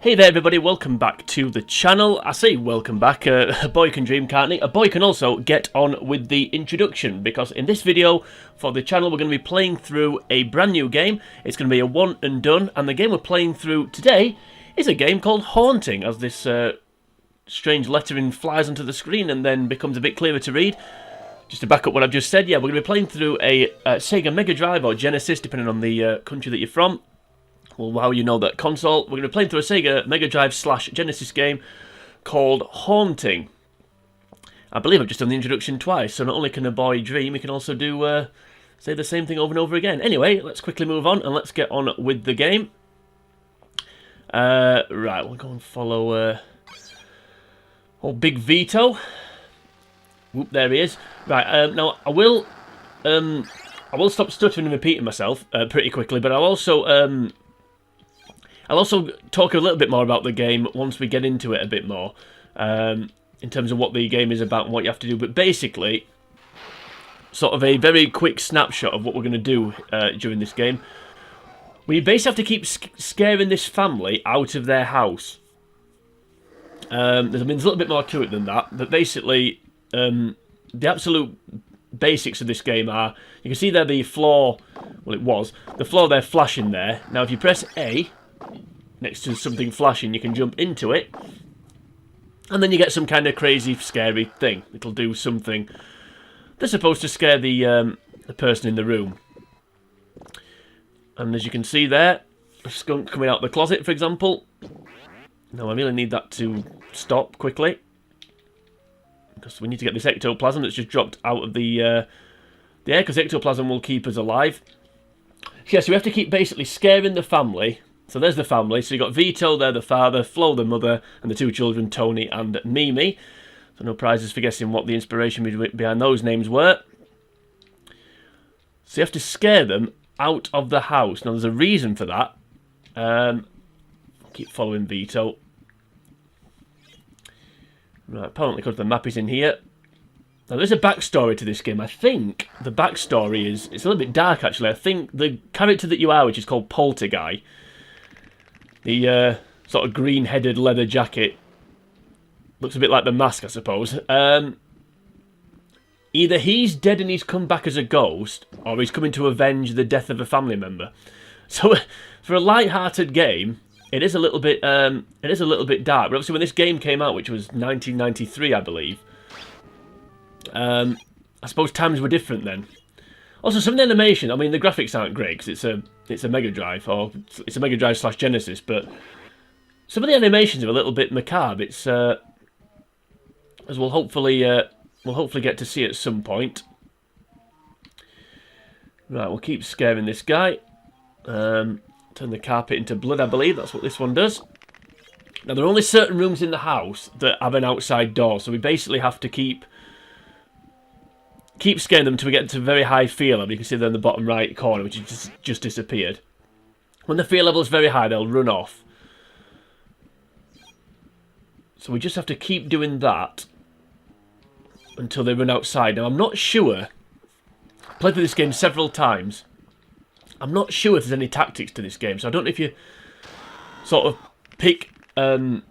Hey there everybody, welcome back to the channel. I say welcome back, a boy can dream, can't he? A boy can also get on with the introduction, because in this video for the channel we're going to be playing through a brand new game. It's going to be a one and done, and the game we're playing through today is a game called Haunting, as this strange lettering flies onto the screen and then becomes a bit clearer to read. Just to back up what I've just said, yeah, we're going to be playing through a Sega Megadrive or Genesis, depending on the country that you're from. Well, how you know that console. We're going to be playing through a Sega Megadrive / Genesis game called Haunting. I believe I've just done the introduction twice, so not only can a boy dream, he can also do say the same thing over and over again. Anyway, let's quickly move on and let's get on with the game. Right, we'll go and follow old Big Vito. Whoop, there he is. Right, now I will stop stuttering and repeating myself pretty quickly, but I'll also talk a little bit more about the game once we get into it a bit more, in terms of what the game is about and what you have to do. But basically, sort of a very quick snapshot of what we're going to do during this game. We basically have to keep scaring this family out of their house. There's a little bit more to it than that, but basically, the absolute basics of this game are, you can see there the floor, well it was, the floor there flashing there. Now if you press A, next to something flashing, you can jump into it, and then you get some kind of crazy, scary thing. It'll do something that's supposed to scare the person in the room. And as you can see there, a skunk coming out of the closet, for example. Now I really need that to stop quickly, because we need to get this ectoplasm that's just dropped out of the air, because ectoplasm will keep us alive. Yeah, so we have to keep basically scaring the family. So there's the family. So you've got Vito there, the father, Flo, the mother, and the two children, Tony and Mimi. So no prizes for guessing what the inspiration behind those names were. So you have to scare them out of the house. Now there's a reason for that. I'll keep following Vito. Right, apparently because the map is in here. Now there's a backstory to this game. I think the backstory is, it's a little bit dark actually. I think the character that you are, which is called Polterguy, the sort of green-headed leather jacket, looks a bit like the Mask, I suppose. Either he's dead and he's come back as a ghost, or he's coming to avenge the death of a family member. So for a light-hearted game, it is a little bit dark. But obviously, when this game came out, which was 1993, I believe, I suppose times were different then. Also, some of the animation, I mean, the graphics aren't great because it's a Mega Drive, or it's a Mega Drive / Genesis, but some of the animations are a little bit macabre. It's as we'll hopefully get to see at some point. Right, we'll keep scaring this guy. Turn the carpet into blood, I believe. That's what this one does. Now, there are only certain rooms in the house that have an outside door, so we basically have to keep scaring them until we get to a very high fear level. You can see there in the bottom right corner, which has just disappeared. When the fear level is very high, they'll run off. So we just have to keep doing that until they run outside. Now, I'm not sure. I've played through this game several times. I'm not sure if there's any tactics to this game, so I don't know if you sort of pick, if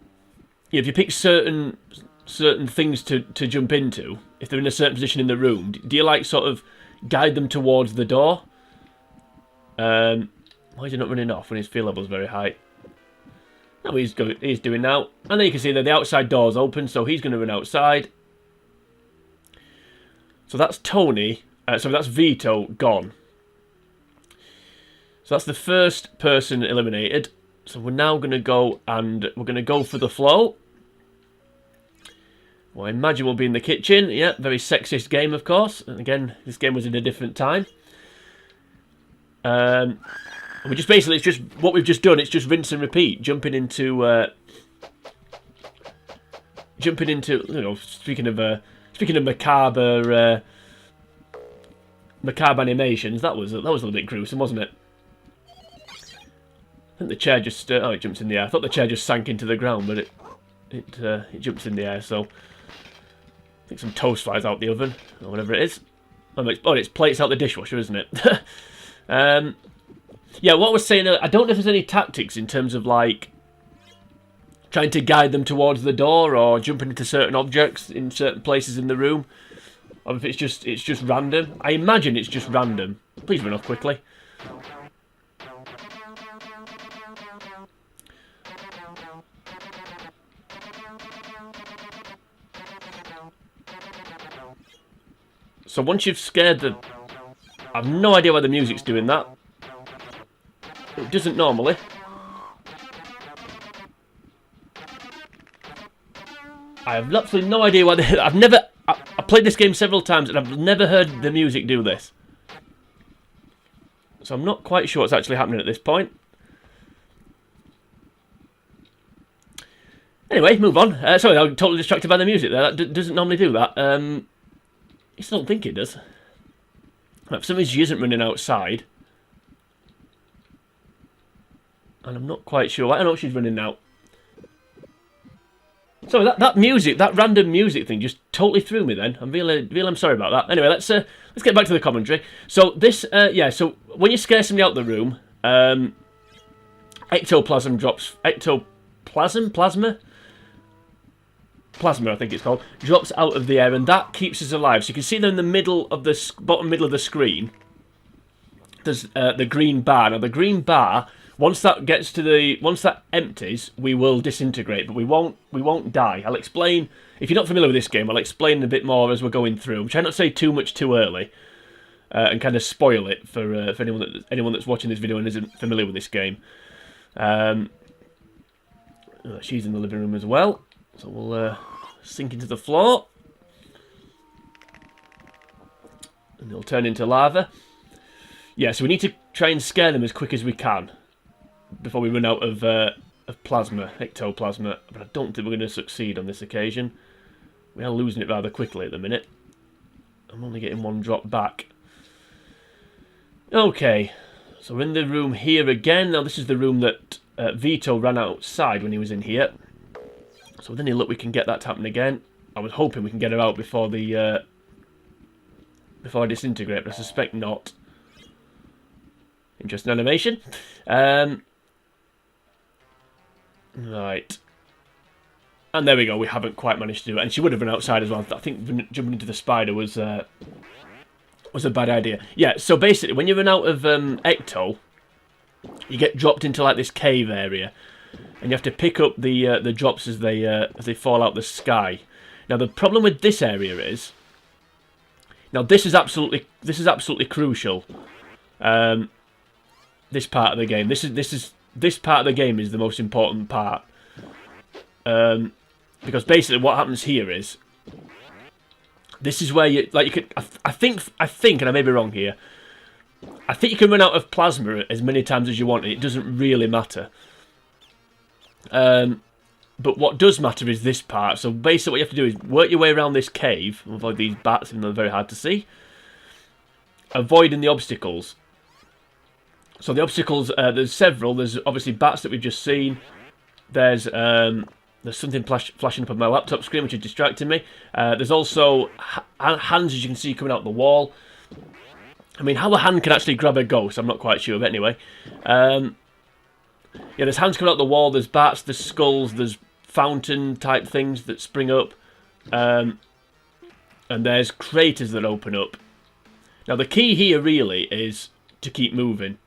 you pick certain things to jump into, if they're in a certain position in the room, do you like sort of guide them towards the door? Why is he not running off when his fear level is very high? No, he's doing now, and then you can see that the outside door's open, so he's going to run outside. So that's Tony. So that's Vito gone. So that's the first person eliminated. So we're now going to go and we're going to go for the flow. Well, I imagine we'll be in the kitchen. Yeah, very sexist game, of course. And again, this game was in a different time. We just basically, it's just what we've just done. It's just rinse and repeat, jumping into, you know, speaking of macabre animations, that was a little bit gruesome, wasn't it? I think the chair just oh, it jumps in the air. I thought the chair just sank into the ground, but it jumps in the air. So I think some toast flies out the oven or whatever it is. Oh, it's plates out the dishwasher, isn't it? Yeah, what I was saying, I don't know if there's any tactics in terms of like trying to guide them towards the door, or jumping into certain objects in certain places in the room, or if it's just random. I imagine it's just random. Please run off quickly. So once you've scared the... I've no idea why the music's doing that. It doesn't normally. I have absolutely no idea why they... I've never... I played this game several times and I've never heard the music do this. So I'm not quite sure what's actually happening at this point. Anyway, move on. Sorry, I'm totally distracted by the music there. That doesn't normally do that. I still don't think it does. For some reason, she isn't running outside. And I'm not quite sure. I don't know if she's running out. Sorry, that music, that random music thing just totally threw me then. I'm sorry about that. Anyway, let's get back to the commentary. So this, yeah, so when you scare somebody out the room, ectoplasm drops, plasma, I think it's called, drops out of the air, and that keeps us alive. So you can see them in the middle of the bottom middle of the screen. There's the green bar. Now the green bar, once that empties, we will disintegrate, but we won't die. I'll explain. If you're not familiar with this game, I'll explain a bit more as we're going through. I'm trying not to say too much too early, and kind of spoil it for anyone that's watching this video and isn't familiar with this game. She's in the living room as well. So we'll sink into the floor. And they'll turn into lava. Yeah, so we need to try and scare them as quick as we can before we run out of plasma, ectoplasma. But I don't think we're going to succeed on this occasion. We are losing it rather quickly at the minute. I'm only getting one drop back. Okay, so we're in the room here again. Now this is the room that Vito ran outside when he was in here. So with any luck we can get that to happen again. I was hoping we can get her out before the before I disintegrate, but I suspect not. Interesting animation. Right. And there we go, we haven't quite managed to do it. And she would have been outside as well. I think jumping into the spider was a bad idea. Yeah, so basically when you run out of ecto, you get dropped into like this cave area. And you have to pick up the drops as they fall out the sky. Now the problem with this area is, now this is absolutely crucial. This part of the game. This part of the game is the most important part. Because basically what happens here is, this is where you could. I think, and I may be wrong here. I think you can run out of plasma as many times as you want, and it doesn't really matter. But what does matter is this part. So basically what you have to do is work your way around this cave, avoid these bats, even though they're very hard to see. Avoiding the obstacles. So the obstacles, there's several. There's obviously bats that we've just seen. There's something flashing up on my laptop screen which is distracting me. There's also hands, as you can see, coming out the wall. I mean, how a hand can actually grab a ghost, I'm not quite sure, but anyway. Yeah, there's hands coming out the wall, there's bats, there's skulls, there's fountain type things that spring up. And there's craters that open up. Now the key here really is to keep moving.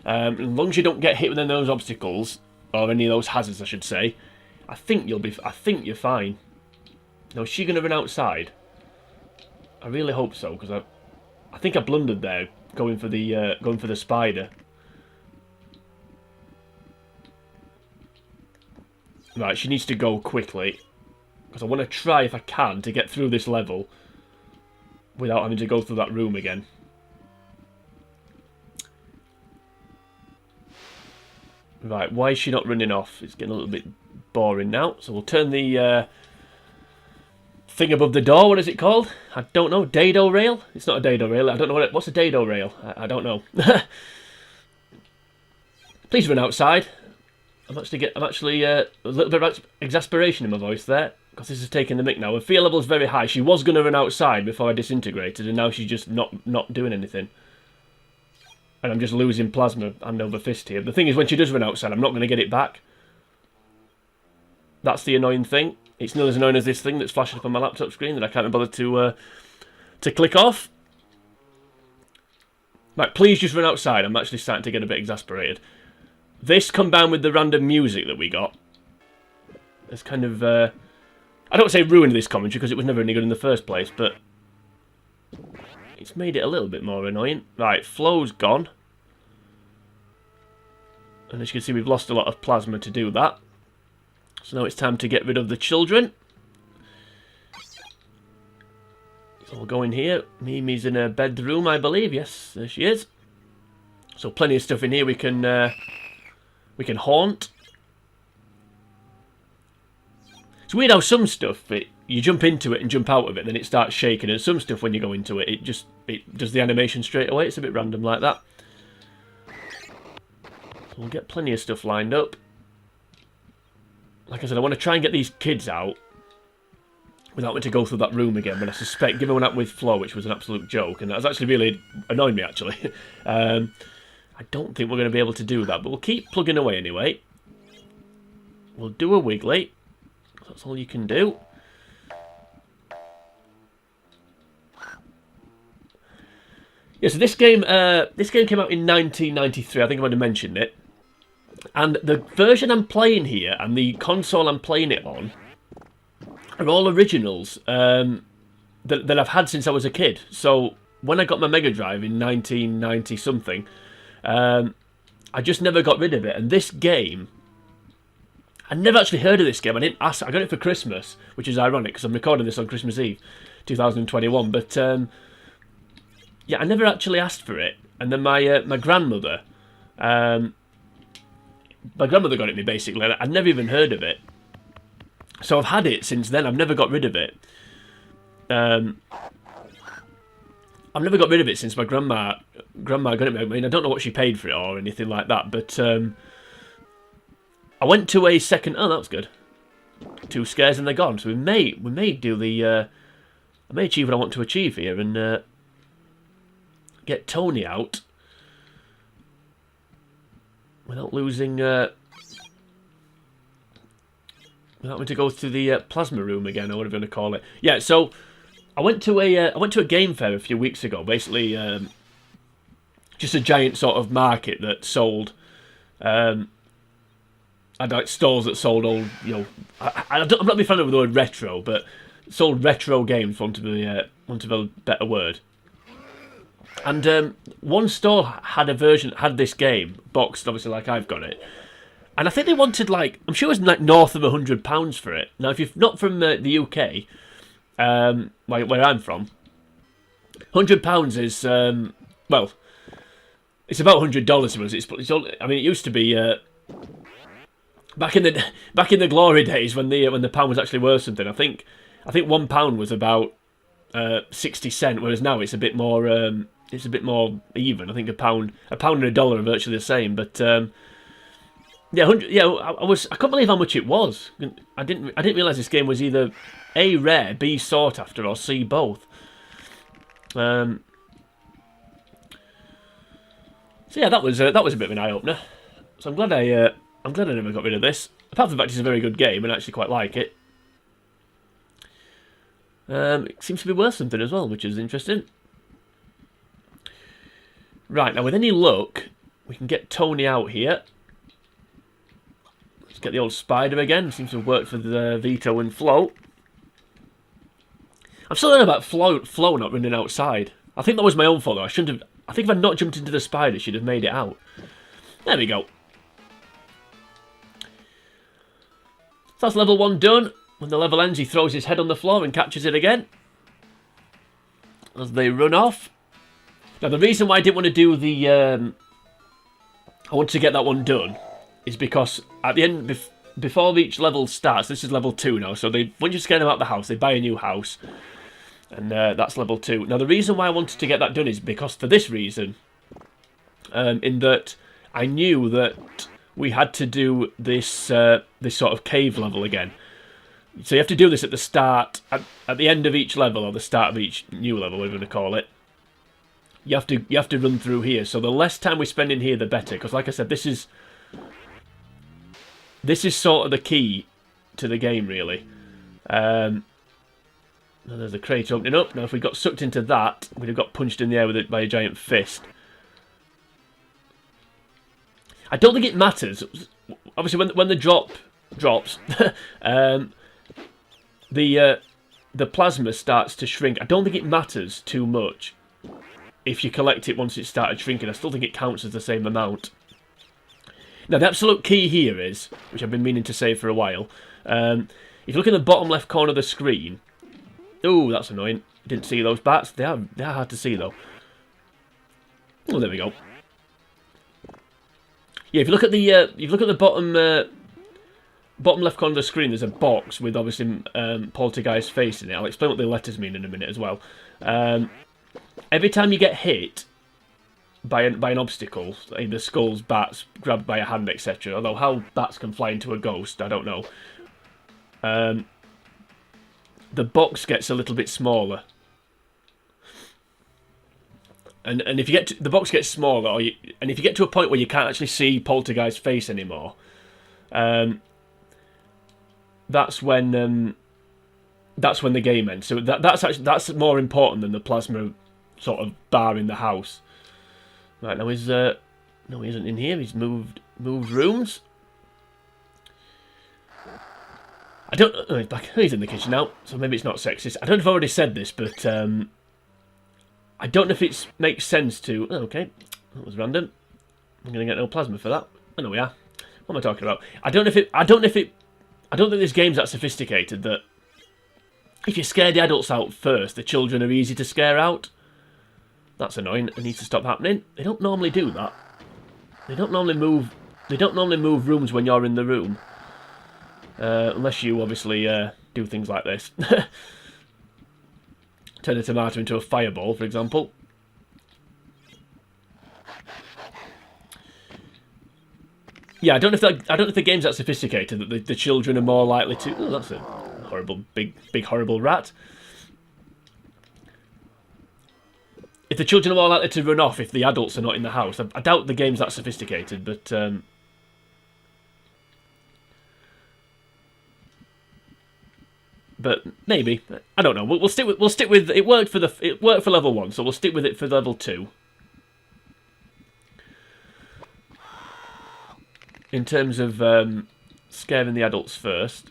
As long as you don't get hit with any of those obstacles, or any of those hazards I should say, I think you're fine. Now is she going to run outside? I really hope so, because I think I blundered there going for the spider. Right, she needs to go quickly, because I want to try, if I can, to get through this level without having to go through that room again. Right, why is she not running off? It's getting a little bit boring now, so we'll turn the thing above the door, what is it called? I don't know, dado rail? It's not a dado rail, I don't know what's a dado rail? I don't know. Please run outside. I'm actually a little bit of exasperation in my voice there, because this is taking the mick now. Her fear level is very high. She was going to run outside before I disintegrated, and now she's just not doing anything. And I'm just losing plasma hand over fist here. The thing is, when she does run outside, I'm not going to get it back. That's the annoying thing. It's not as annoying as this thing that's flashing up on my laptop screen that I can't bother to click off. Right, please just run outside. I'm actually starting to get a bit exasperated. This combined with the random music that we got has kind of, I don't say ruined this commentary because it was never any good in the first place, but it's made it a little bit more annoying. Right, flow's gone. And as you can see, we've lost a lot of plasma to do that. So now it's time to get rid of the children. So we'll go in here. Mimi's in her bedroom, I believe. Yes, there she is. So plenty of stuff in here we can haunt. It's weird how some stuff, you jump into it and jump out of it, and then it starts shaking, and some stuff when you go into it, it does the animation straight away. It's a bit random like that. So we'll get plenty of stuff lined up. Like I said, I want to try and get these kids out without having to go through that room again, but I suspect, given what happened with Flo, which was an absolute joke, and that's actually really annoyed me, actually, I don't think we're going to be able to do that, but we'll keep plugging away anyway. We'll do a wiggly. That's all you can do. Yeah, so this game came out in 1993. I think I might have mentioned it. And the version I'm playing here and the console I'm playing it on are all originals that I've had since I was a kid. So when I got my Mega Drive in 1990 something, I just never got rid of it. And this game, I never actually heard of this game. I didn't ask. I got it for Christmas, which is ironic because I'm recording this on Christmas Eve, 2021. But yeah, I never actually asked for it. And then my grandmother, got it me basically. I'd never even heard of it, so I've had it since then. I've never got rid of it. I've never got rid of it since my grandma got it me. I mean, I don't know what she paid for it or anything like that, but I went to a second. Oh, that was good. 2 scares and they're gone. So we may do the. I may achieve what I want to achieve here and get Tony out without losing. Without having to go to the plasma room again, or whatever you want to call it. Yeah. So I went to a game fair a few weeks ago. Basically, just a giant sort of market that sold. I'd like stalls that sold old, you know, I'm not a big fan of the word retro, but sold retro games, want to be a better word. And one stall had this game boxed, obviously, like I've got it. And I think they wanted I'm sure it was like north of £100 for it. Now, if you're not from the UK, where I'm from, £100 is well, it's about $100. I mean, it used to be. Back in the glory days when the pound was actually worth something, I think £1 was about 60 cent, whereas now it's a bit more even. I think a pound and a dollar are virtually the same. But yeah, I couldn't believe how much it was. I didn't realise this game was either A, rare, B, sought after, or C, both. So yeah, that was a bit of an eye opener. So I'm glad I never got rid of this. Apart from the fact it's a very good game and I actually quite like it. It seems to be worth something as well, which is interesting. Right, now with any luck, we can get Tony out here. Let's get the old spider again. Seems to have worked for the Vito and Flo. I'm still learning about Flo not running outside. I think that was my own fault though. I think if I'd not jumped into the spider, she'd have made it out. There we go. So that's level 1 done. When the level ends, he throws his head on the floor and catches it again as they run off. Now, the reason why I didn't want to do the... I want to get that one done is because at the end, before each level starts, this is level 2 now, so once you scare them out of the house, they buy a new house, and that's level 2. Now, the reason why I wanted to get that done is because for this reason, in that I knew that we had to do this sort of cave level again. So you have to do this at the start, at the end of each level, or the start of each new level, whatever you want to call it. You have to run through here. So the less time we spend in here, the better. Because like I said, this is sort of the key to the game, really. Now there's a crate opening up. Now, if we got sucked into that, we'd have got punched in the air with it by a giant fist. I don't think it matters. Obviously, when the drops, the plasma starts to shrink. I don't think it matters too much if you collect it once it started shrinking. I still think it counts as the same amount. Now, the absolute key here is, which I've been meaning to say for a while, if you look in the bottom left corner of the screen... Oh, that's annoying. Didn't see those bats. They are hard to see, though. Oh, there we go. Yeah, if you look at the bottom left corner of the screen, there's a box with obviously Polterguy's face in it. I'll explain what the letters mean in a minute as well. Every time you get hit by an obstacle, either skulls, bats, grabbed by a hand, etc. Although how bats can fly into a ghost, I don't know. The box gets a little bit smaller. And if you get to, the box gets smaller, and if you get to a point where you can't actually see Poltergeist's face anymore, that's when the game ends. So that's more important than the plasma sort of bar in the house. Right, now no, he isn't in here. He's moved rooms. I don't. Oh, he's back. He's in the kitchen now, so maybe it's not sexist. I don't know if I already said this, but I don't know if it makes sense to. Oh, okay, that was random. I'm gonna get no plasma for that. I know we are. What am I talking about? I don't think this game's that sophisticated that if you scare the adults out first, the children are easy to scare out. That's annoying. It needs to stop happening. They don't normally do that. They don't normally move rooms when you're in the room. Unless you obviously do things like this. Turn a tomato into a fireball, for example. Yeah, I don't know if the game's that sophisticated that the children are more likely to. Oh, that's a horrible, big horrible rat. If the children are more likely to run off if the adults are not in the house, I doubt the game's that sophisticated, but. But maybe, I don't know. We'll stick with it. Worked for level 1, so we'll stick with it for level 2. In terms of scaring the adults first,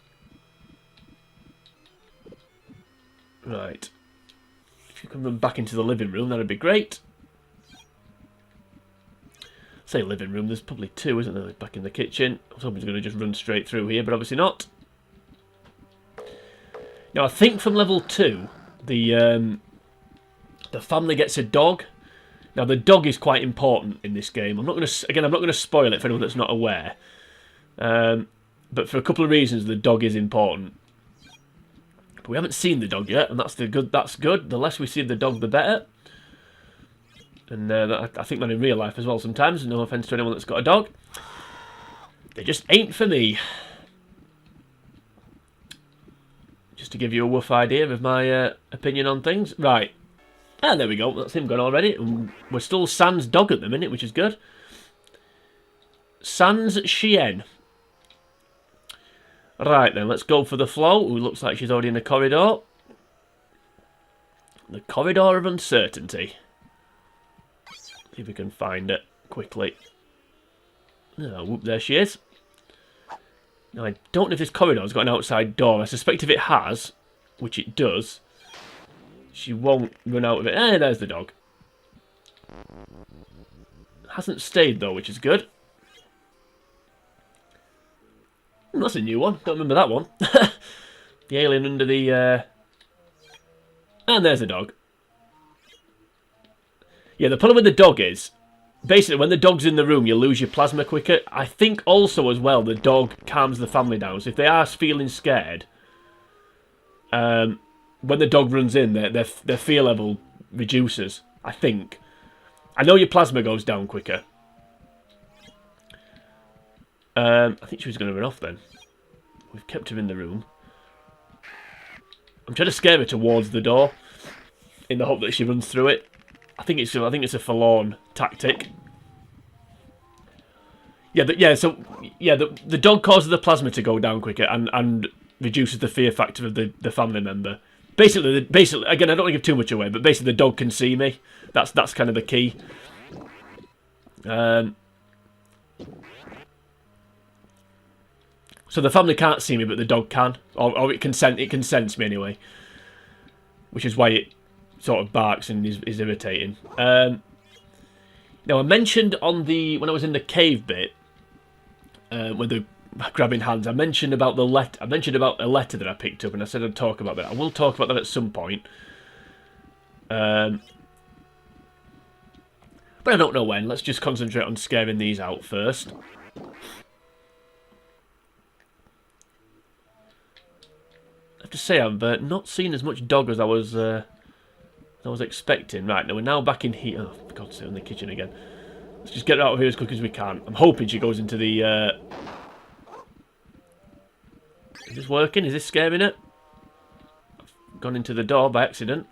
right? If you can run back into the living room, that'd be great. Say living room. There's probably 2, isn't there? Back in the kitchen. I was hoping it was going to just run straight through here, but obviously not. Now, I think from level 2, the family gets a dog. Now, the dog is quite important in this game. I'm not going to spoil it for anyone that's not aware. But for a couple of reasons, the dog is important. But we haven't seen the dog yet, and that's good. The less we see of the dog, the better. And I think that in real life as well sometimes. No offence to anyone that's got a dog. They just ain't for me. Just to give you a rough idea of my opinion on things. Right. And there we go. That's him gone already. And we're still Sans dog at the minute, which is good. Sans Chien. Right then, let's go for the flow. Ooh, looks like she's already in the corridor. The corridor of uncertainty. See if we can find it quickly. Oh, whoop, there she is. Now, I don't know if this corridor's got an outside door. I suspect if it has, which it does, she won't run out of it. Eh, there's the dog. Hasn't stayed, though, which is good. That's a new one. Don't remember that one. The alien under the... And there's the dog. Yeah, the problem with the dog is... Basically, when the dog's in the room, you lose your plasma quicker. I think also, as well, the dog calms the family down. So if they are feeling scared, when the dog runs in, their fear level reduces, I think. I know your plasma goes down quicker. I think she was going to run off then. We've kept her in the room. I'm trying to scare her towards the door, in the hope that she runs through it. I think it's a forlorn tactic. Yeah, the dog causes the plasma to go down quicker, and reduces the fear factor of the family member. Basically, again, I don't want to give too much away, but basically the dog can see me. That's kind of the key. So the family can't see me, but the dog can, or it can sense me anyway, which is why it sort of barks and is irritating. Now I mentioned when I was in the cave bit, with the grabbing hands, I mentioned about the letter. I mentioned about a letter that I picked up, and I said I'd talk about that. I will talk about that at some point. But I don't know when. Let's just concentrate on scaring these out first. I have to say I've not seen as much dog as I was expecting. Right, now we're now back in here. Oh, for God's sake, in the kitchen again. Let's just get her out of here as quick as we can. I'm hoping she goes into the... Is this working? Is this scaring it? I've gone into the door by accident.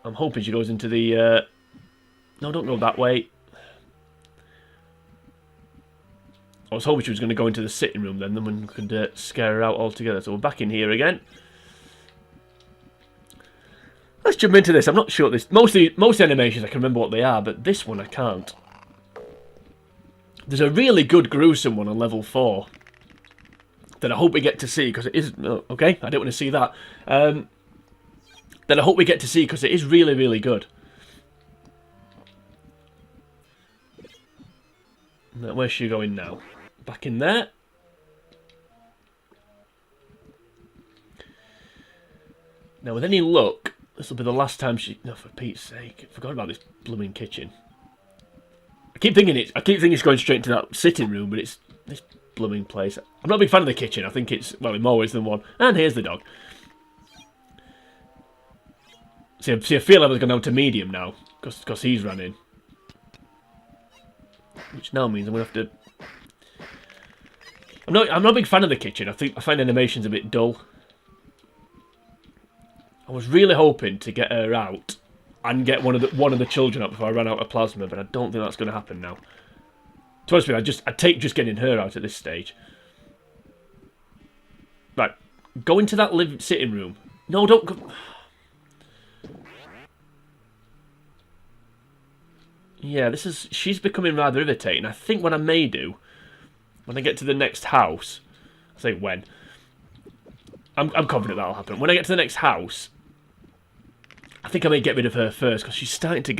I'm hoping she goes into the... No, don't go that way. I was hoping she was going to go into the sitting room then we could scare her out altogether. So we're back in here again. Let's jump into this. I'm not sure this... Most animations I can remember what they are, but this one I can't. There's a really good gruesome one on level 4 that I hope we get to see, because it is... Oh, okay, I didn't want to see that. That I hope we get to see, because it is really, really good. Where's she going now? Back in there. Now, with any luck, this will be the last time she... No, for Pete's sake. I forgot about this blooming kitchen. I keep thinking it's going straight into that sitting room, but it's this blooming place. I'm not a big fan of the kitchen. I think it's, well, in more ways than one. And here's the dog. See, I feel like I've gone down to medium now, because he's running. Which now means I'm going to have to... I'm not a big fan of the kitchen. I find animations a bit dull. I was really hoping to get her out and get one of the children up before I ran out of plasma, but I don't think that's going to happen now. To be honest with you, I'd take just getting her out at this stage. Right, go into that sitting room. No, don't go... Yeah, she's becoming rather irritating. I think what I may do, when I get to the next house, I say when, I'm confident that'll happen. When I get to the next house, I think I may get rid of her first, because she's starting to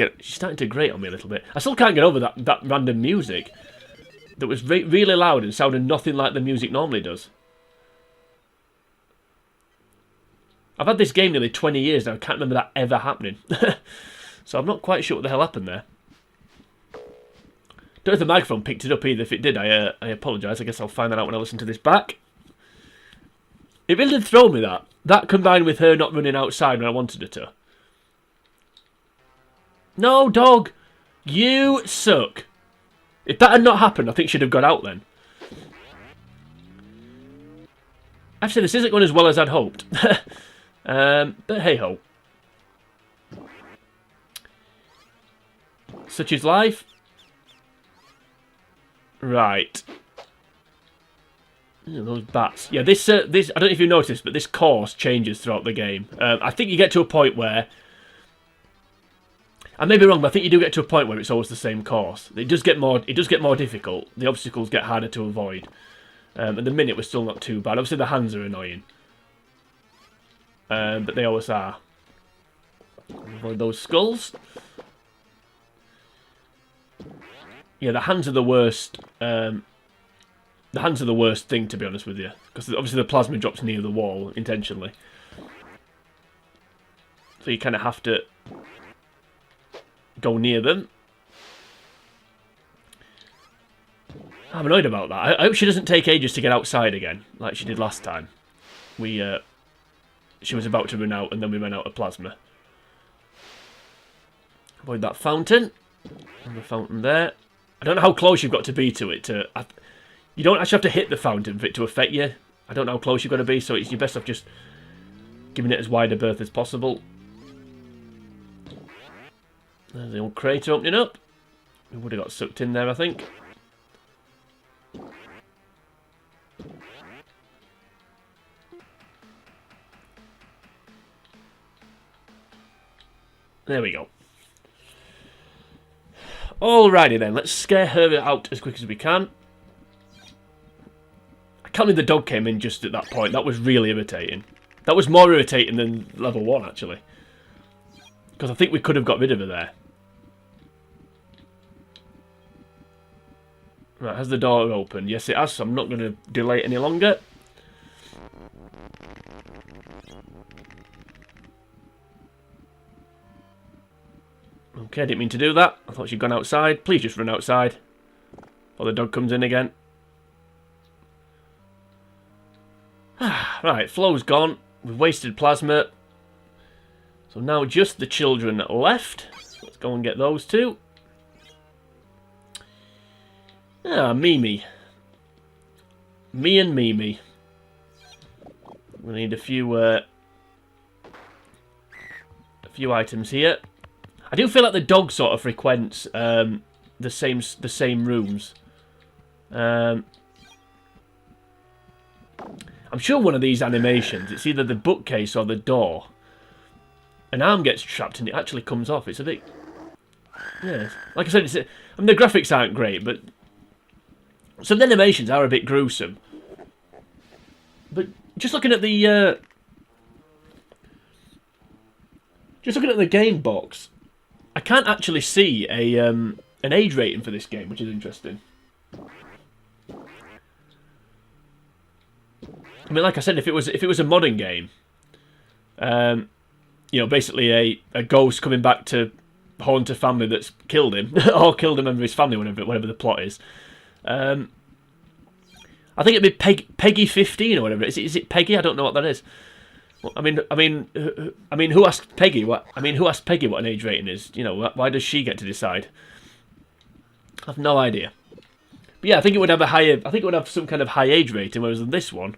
grate on me a little bit. I still can't get over that random music that was really loud and sounded nothing like the music normally does. I've had this game nearly 20 years now. I can't remember that ever happening. So I'm not quite sure what the hell happened there. Don't know if the microphone picked it up either. If it did, I apologise. I guess I'll find that out when I listen to this back. It really did throw me, that. That combined with her not running outside when I wanted her to. No, dog! You suck! If that had not happened, I think she'd have got out then. Actually, this isn't going as well as I'd hoped. But hey-ho. Such is life. Right. Those bats. Yeah, this. I don't know if you noticed, but this course changes throughout the game. I think you get to a point where... I may be wrong, but I think you do get to a point where it's always the same course. It does get more difficult. The obstacles get harder to avoid. At the minute, we're still not too bad. Obviously, the hands are annoying. But they always are. Avoid those skulls. Yeah, the hands are the worst. The hands are the worst thing, to be honest with you, because obviously the plasma drops near the wall intentionally, so you kind of have to go near them. I'm annoyed about that. I hope she doesn't take ages to get outside again, like she did last time. She was about to run out, and then we ran out of plasma. Avoid that fountain. Another fountain there. I don't know how close you've got to be to it. You don't actually have to hit the fountain for it to affect you. I don't know how close you've got to be, so it's your best off just giving it as wide a berth as possible. There's the old crater opening up. We would have got sucked in there, I think. There we go. Alrighty then, let's scare her out as quick as we can. I can't believe the dog came in just at that point. That was really irritating. That was more irritating than level 1, actually. Because I think we could have got rid of her there. Right, has the door opened? Yes, it has, so I'm not going to delay it any longer. Okay, I didn't mean to do that. I thought she'd gone outside. Please just run outside. Before the dog comes in again. Right, flow's gone. We've wasted plasma. So now just the children left. Let's go and get those two. Ah, Mimi. Me and Mimi. We need a few items here. I do feel like the dog sort of frequents the same rooms. I'm sure one of these animations, it's either the bookcase or the door. An arm gets trapped and it actually comes off. It's a bit... Yeah. Like I said, I mean, the graphics aren't great, but some of the animations are a bit gruesome. But just looking at the... Just looking at the game box, I can't actually see an age rating for this game, which is interesting. I mean, like I said, if it was a modern game, you know, basically a ghost coming back to haunt a family that's killed him or killed a member of his family, whatever the plot is. I think it'd be Peggy 15 or whatever. Is it Peggy? I don't know what that is. Well, I mean, who asked Peggy what? Who asked Peggy what an age rating is? You know, why does she get to decide? I have no idea. But yeah, I think it would have some kind of high age rating, whereas in this one,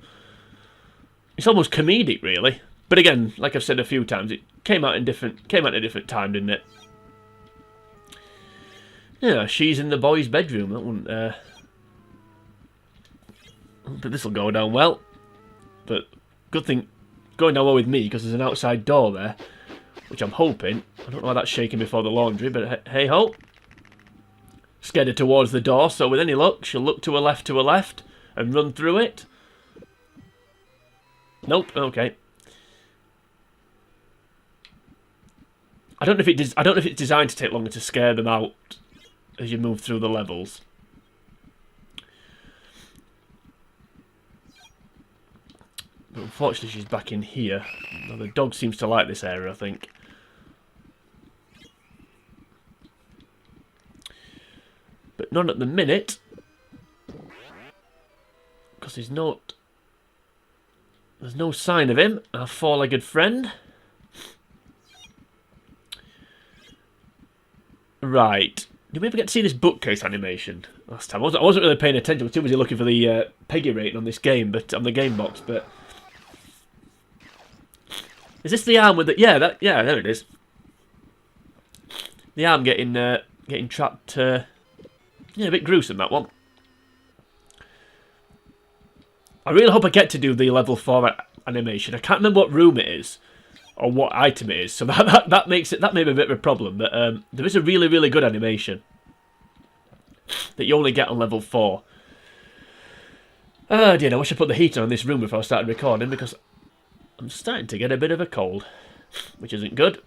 it's almost comedic, really. But again, like I've said a few times, it came out at a different time, didn't it? Yeah, she's in the boys' bedroom. That wouldn't. But this will go down well. But good thing going down well with me because there's an outside door there, which I'm hoping. I don't know why that's shaking before the laundry, but hey ho. Scared her towards the door, so with any luck, she'll look to her left, and run through it. Nope. Okay. I don't know if it's designed to take longer to scare them out as you move through the levels. But unfortunately, she's back in here. Now, the dog seems to like this area, I think. But none at the minute, because there's no sign of him, our four-legged friend. Right. Did we ever get to see this bookcase animation last time? I wasn't really paying attention. I was too busy looking for the Peggy rating on this game, but on the game box. But is this the arm with the? Yeah, there it is. The arm getting trapped. Yeah, a bit gruesome, that one. I really hope I get to do the level 4 animation. I can't remember what room it is or what item it is, so that may be a bit of a problem. But there is a really, really good animation that you only get on level 4. Oh dear, I wish I put the heater on this room before I started recording because I'm starting to get a bit of a cold, which isn't good.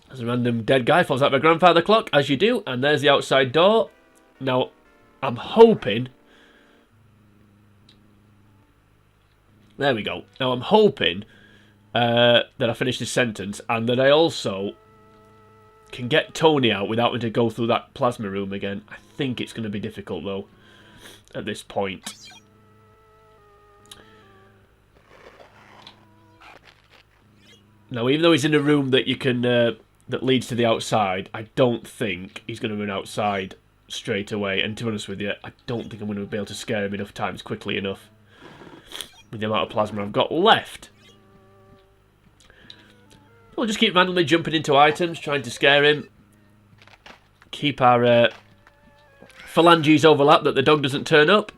There's a random dead guy falls out of a grandfather clock, as you do, and there's the outside door. Now, I'm hoping... There we go. Now, I'm hoping that I finish this sentence and that I also can get Tony out without having to go through that plasma room again. I think it's going to be difficult, though, at this point. Now, even though he's in a room that you can... that leads to the outside, I don't think he's going to run outside straight away. And to be honest with you, I don't think I'm going to be able to scare him enough times quickly enough with the amount of plasma I've got left. We'll just keep randomly jumping into items, trying to scare him. Keep our phalanges overlap that the dog doesn't turn up.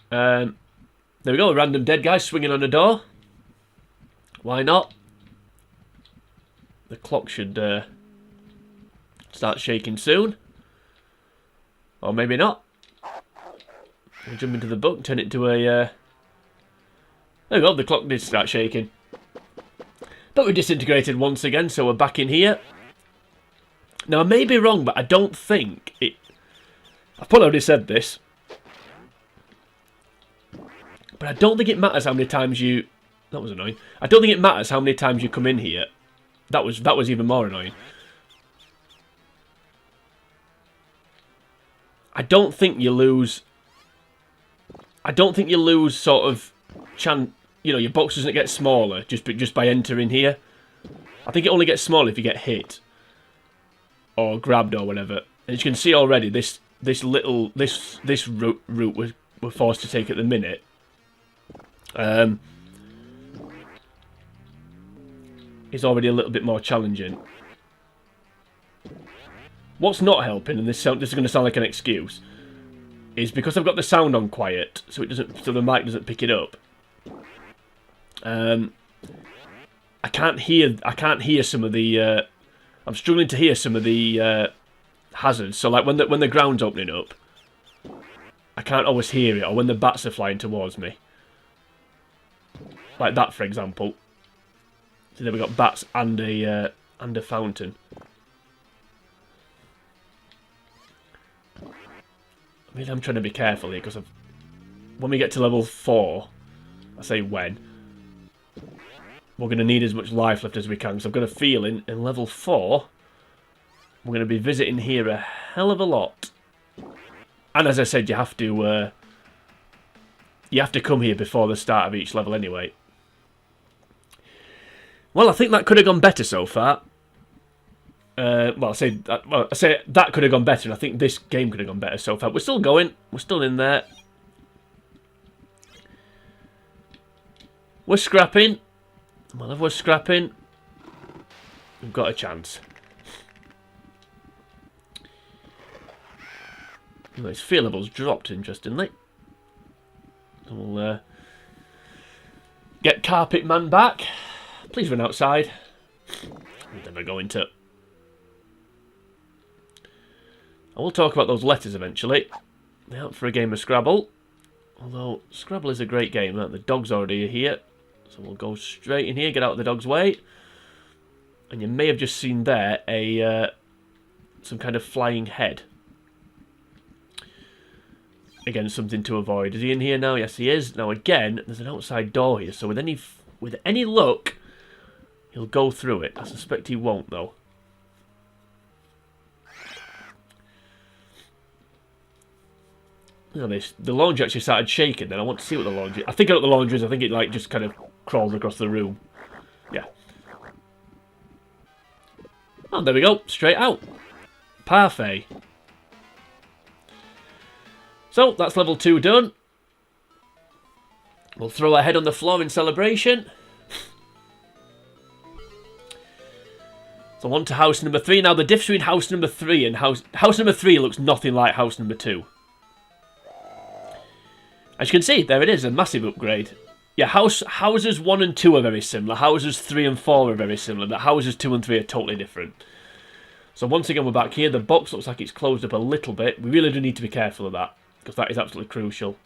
There we go, a random dead guy swinging on a door. Why not? The clock should start shaking soon. Or maybe not. We'll jump into the book, turn it to a... There we go, the clock did start shaking. But we disintegrated once again, so we're back in here. Now, I may be wrong, but I don't think it... I've probably already said this. But I don't think it matters how many times you... That was annoying. I don't think it matters how many times you come in here. That was even more annoying. I don't think you lose... I don't think you lose sort of... You know, your box doesn't get smaller just by entering here. I think it only gets smaller if you get hit. Or grabbed or whatever. And as you can see already, this route we're forced to take at the minute. Is already a little bit more challenging. What's not helping, and this is going to sound like an excuse, is because I've got the sound on quiet, so the mic doesn't pick it up. I can't hear some of the. I'm struggling to hear some of the hazards. So like when the ground's opening up, I can't always hear it, or when the bats are flying towards me. Like that, for example. So there we got bats and a fountain. I mean, I'm trying to be careful here because when we get to level 4, I say when, we're going to need as much life left as we can. So I've got a feeling in level 4, we're going to be visiting here a hell of a lot. And as I said, you have to come here before the start of each level anyway. Well, I think that could have gone better so far. I say that could have gone better, and I think this game could have gone better so far. We're still going. We're still in there. We're scrapping. Well, if we're scrapping, we've got a chance. Well, his fear level's dropped, interestingly. We'll get Carpet Man back. Please run outside. I'm never going to. I will talk about those letters eventually. They're out for a game of Scrabble. Although, Scrabble is a great game. The dog's already here. So we'll go straight in here, get out of the dog's way. And you may have just seen there some kind of flying head. Again, something to avoid. Is he in here now? Yes, he is. Now again, there's an outside door here. So with any luck, he'll go through it. I suspect he won't, though. Look at this. The laundry actually started shaking. Then I want to see what the laundry. I think I know what the laundry is. I think it like just kind of crawls across the room. Yeah. Oh, there we go. Straight out. Parfait. So that's level 2 done. We'll throw our head on the floor in celebration. So on to house number 3. Now the difference between house number 3 and house number 3 looks nothing like house number 2. As you can see, there it is, a massive upgrade. Yeah, houses 1 and 2 are very similar. Houses 3 and 4 are very similar, but houses 2 and 3 are totally different. So once again, we're back here. The box looks like it's closed up a little bit. We really do need to be careful of that, because that is absolutely crucial.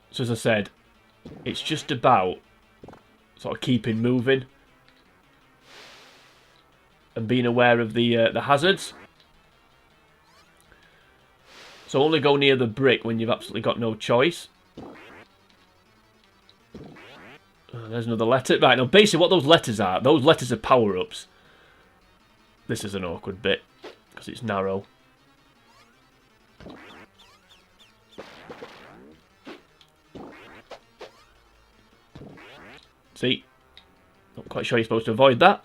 So as I said, it's just about sort of keeping moving and being aware of the hazards. So only go near the brick when you've absolutely got no choice. There's another letter. Right, now basically what those letters are power-ups. This is an awkward bit, because it's narrow. See? Not quite sure you're supposed to avoid that.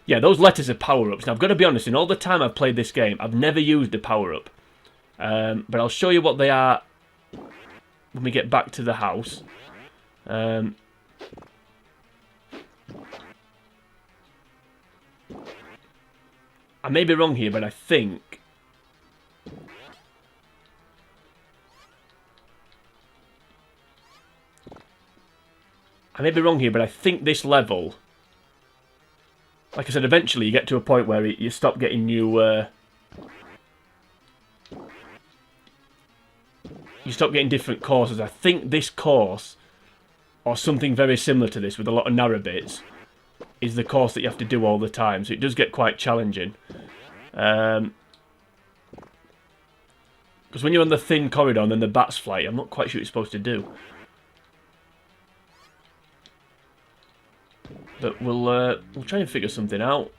Yeah, those letters are power-ups. Now, I've got to be honest, in all the time I've played this game, I've never used a power-up. But I'll show you what they are when we get back to the house. I may be wrong here, but I think... I may be wrong here, but I think this level, like I said, eventually you get to a point where you stop getting new... you stop getting different courses. I think this course, or something very similar to this with a lot of narrow bits, is the course that you have to do all the time. So it does get quite challenging. Because when you're on the thin corridor and then the bats fly, I'm not quite sure what you're supposed to do. But we'll try and figure something out.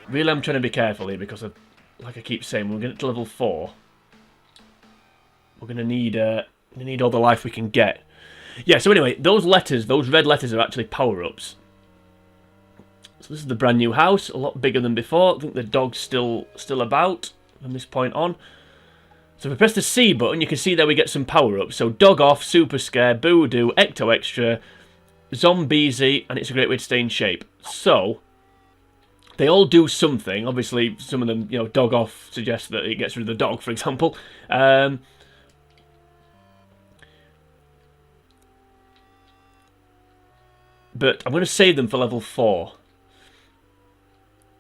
Really, I'm trying to be careful here because, like I keep saying, we're getting to level 4. We're going to need all the life we can get. Yeah. So anyway, those letters, those red letters, are actually power-ups. So this is the brand new house, a lot bigger than before. I think the dog's still about from this point on. So if we press the C button, you can see there we get some power-ups. So Dog Off, Super Scare, Voodoo, Ecto Extra, Zombiesy, and It's a Great Way to Stay in Shape. So they all do something. Obviously, some of them, you know, Dog Off suggests that it gets rid of the dog, for example. But I'm going to save them for level 4.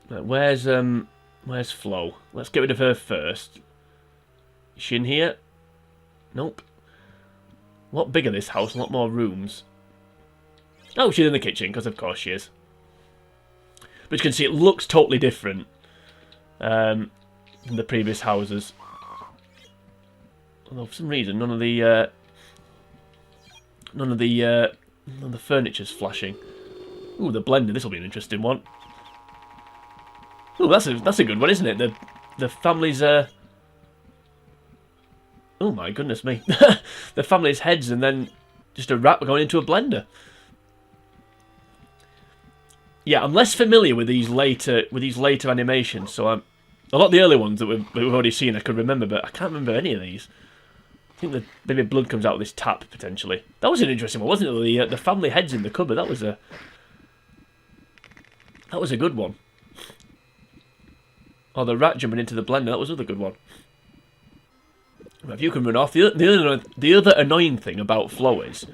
Where's Flo? Let's get rid of her first. Is she in here? Nope. A lot bigger this house, a lot more rooms. Oh, she's in the kitchen, because of course she is. But you can see it looks totally different than the previous houses. Although for some reason none of the furniture's flashing. Ooh, the blender. This will be an interesting one. Ooh, that's a good one, isn't it? The family's oh my goodness me. The family's heads and then just a rat going into a blender. Yeah, I'm less familiar with these later animations, so a lot of the early ones that we've already seen I could remember, but I can't remember any of these. I think that maybe blood comes out of this tap potentially. That was an interesting one, wasn't it? The family heads in the cupboard. That was a good one. Oh, the rat jumping into the blender. That was another good one. If you can run off, the other annoying thing about Flo is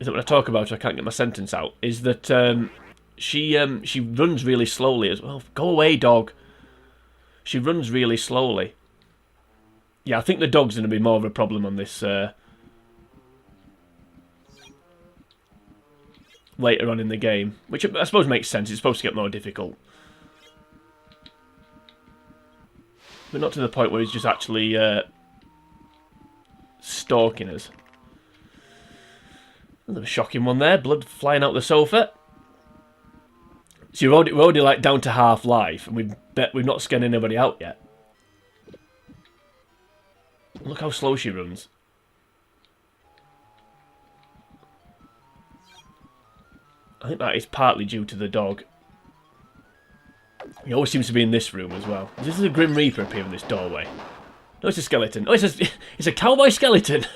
that when I talk about her, I can't get my sentence out. Is that she runs really slowly as well. Go away, dog. She runs really slowly. Yeah, I think the dog's going to be more of a problem on this later on in the game, which I suppose makes sense. It's supposed to get more difficult, but not to the point where he's just actually stalking us. Another shocking one there. Blood flying out the sofa. So we're already like down to half life, and we've not scanned anybody out yet. Look how slow she runs. I think that is partly due to the dog. He always seems to be in this room as well. This is a Grim Reaper appear in this doorway. No, it's a skeleton. Oh, it's a cowboy skeleton.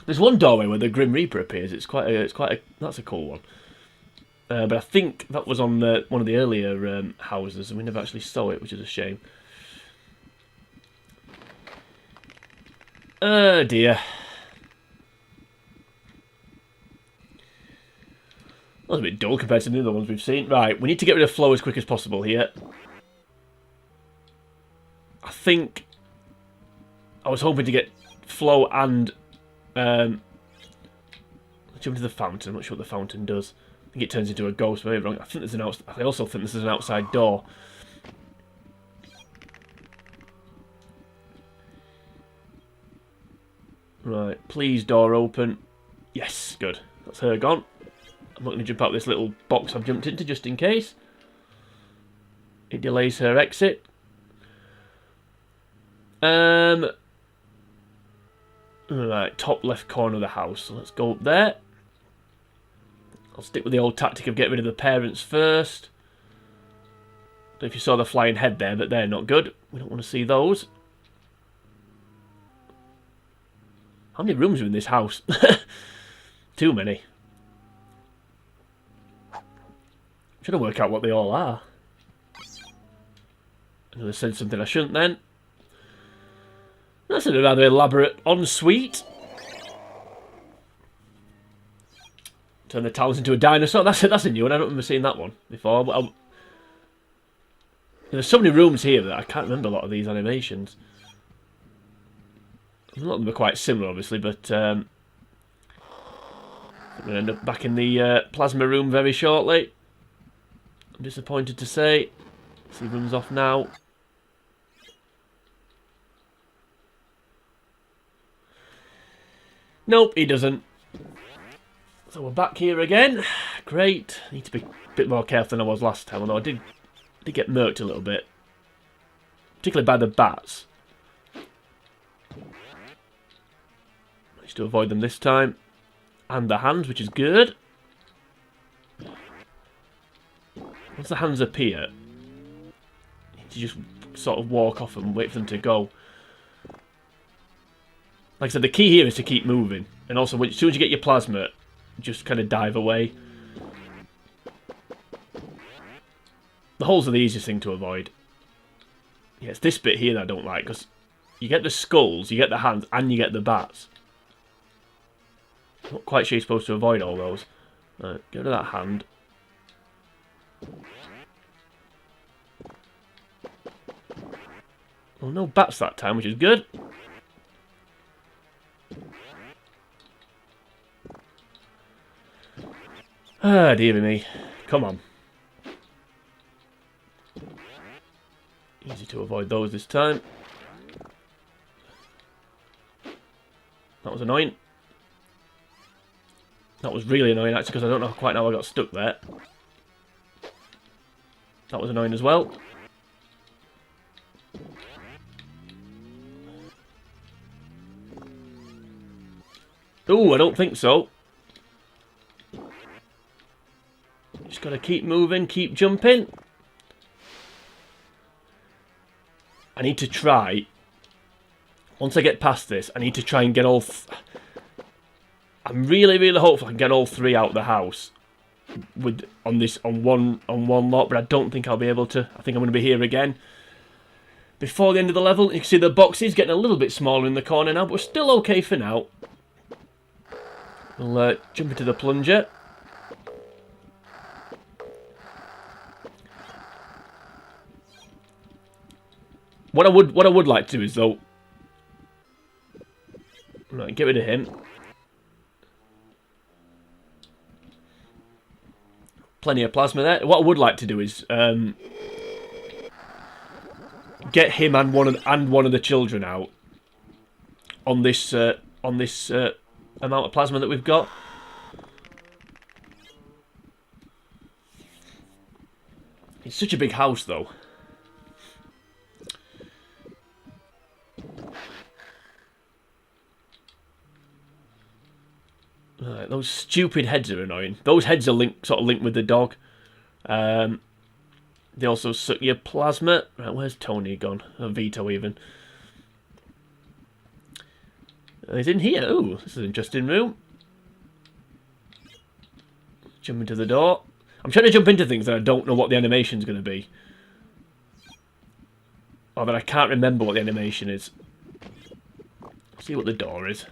There's one doorway where the Grim Reaper appears. That's a cool one. But I think that was on one of the earlier houses, and we never actually saw it, which is a shame. Oh dear. That was a bit dull compared to the other ones we've seen. Right, we need to get rid of Flo as quick as possible here. I think I was hoping to get Flo and jump into the fountain. I'm not sure what the fountain does. I think it turns into a ghost. Maybe wrong. I also think this is an outside door. Right, please door open. Yes, good. That's her gone. I'm not going to jump out this little box I've jumped into just in case. It delays her exit. Right, top left corner of the house. So let's go up there. I'll stick with the old tactic of get rid of the parents first. Don't know if you saw the flying head there, but they're not good. We don't want to see those. How many rooms are in this house? Too many. I'm trying to work out what they all are. I said something I shouldn't then. That's a rather elaborate ensuite. Turn the towels into a dinosaur. That's a new one. I don't remember seeing that one before. But there's so many rooms here that I can't remember a lot of these animations. A lot of them are quite similar, obviously, but I'm going to end up back in the plasma room very shortly. I'm disappointed to say. See, room's off now. Nope, he doesn't. So we're back here again. Great. Need to be a bit more careful than I was last time, although I did get murked a little bit. Particularly by the bats. Managed to avoid them this time. And the hands, which is good. Once the hands appear, you just sort of walk off and wait for them to go. Like I said, the key here is to keep moving. And also, as soon as you get your plasma, just kind of dive away. The holes are the easiest thing to avoid. Yeah, it's this bit here that I don't like, because you get the skulls, you get the hands, and you get the bats. Not quite sure you're supposed to avoid all those. Right, get rid of that hand. Well, no bats that time, which is good. Ah, dearie me. Come on. Easy to avoid those this time. That was annoying. That was really annoying, actually, because I don't know quite how I got stuck there. That was annoying as well. Ooh, I don't think so. Just got to keep moving, keep jumping. I need to try, once I get past this, I need to try and get all... I'm really, really hopeful I can get all three out of the house on one lot, but I don't think I'll be able to. I think I'm going to be here again before the end of the level. You can see the boxes getting a little bit smaller in the corner now, but we're still okay for now. We'll jump into the plunger. What I would like to do is, though, right, get rid of him. Plenty of plasma there. What I would like to do is get him and one of the children out on this amount of plasma that we've got. It's such a big house, though. Right, those stupid heads are annoying. Those heads are sort of linked with the dog. They also suck your plasma. Right, where's Tony gone? Or Vito, even. He's in here. Ooh, this is an interesting room. Jump into the door. I'm trying to jump into things that I don't know what the animation's going to be. Or that I can't remember what the animation is. Let's see what the door is.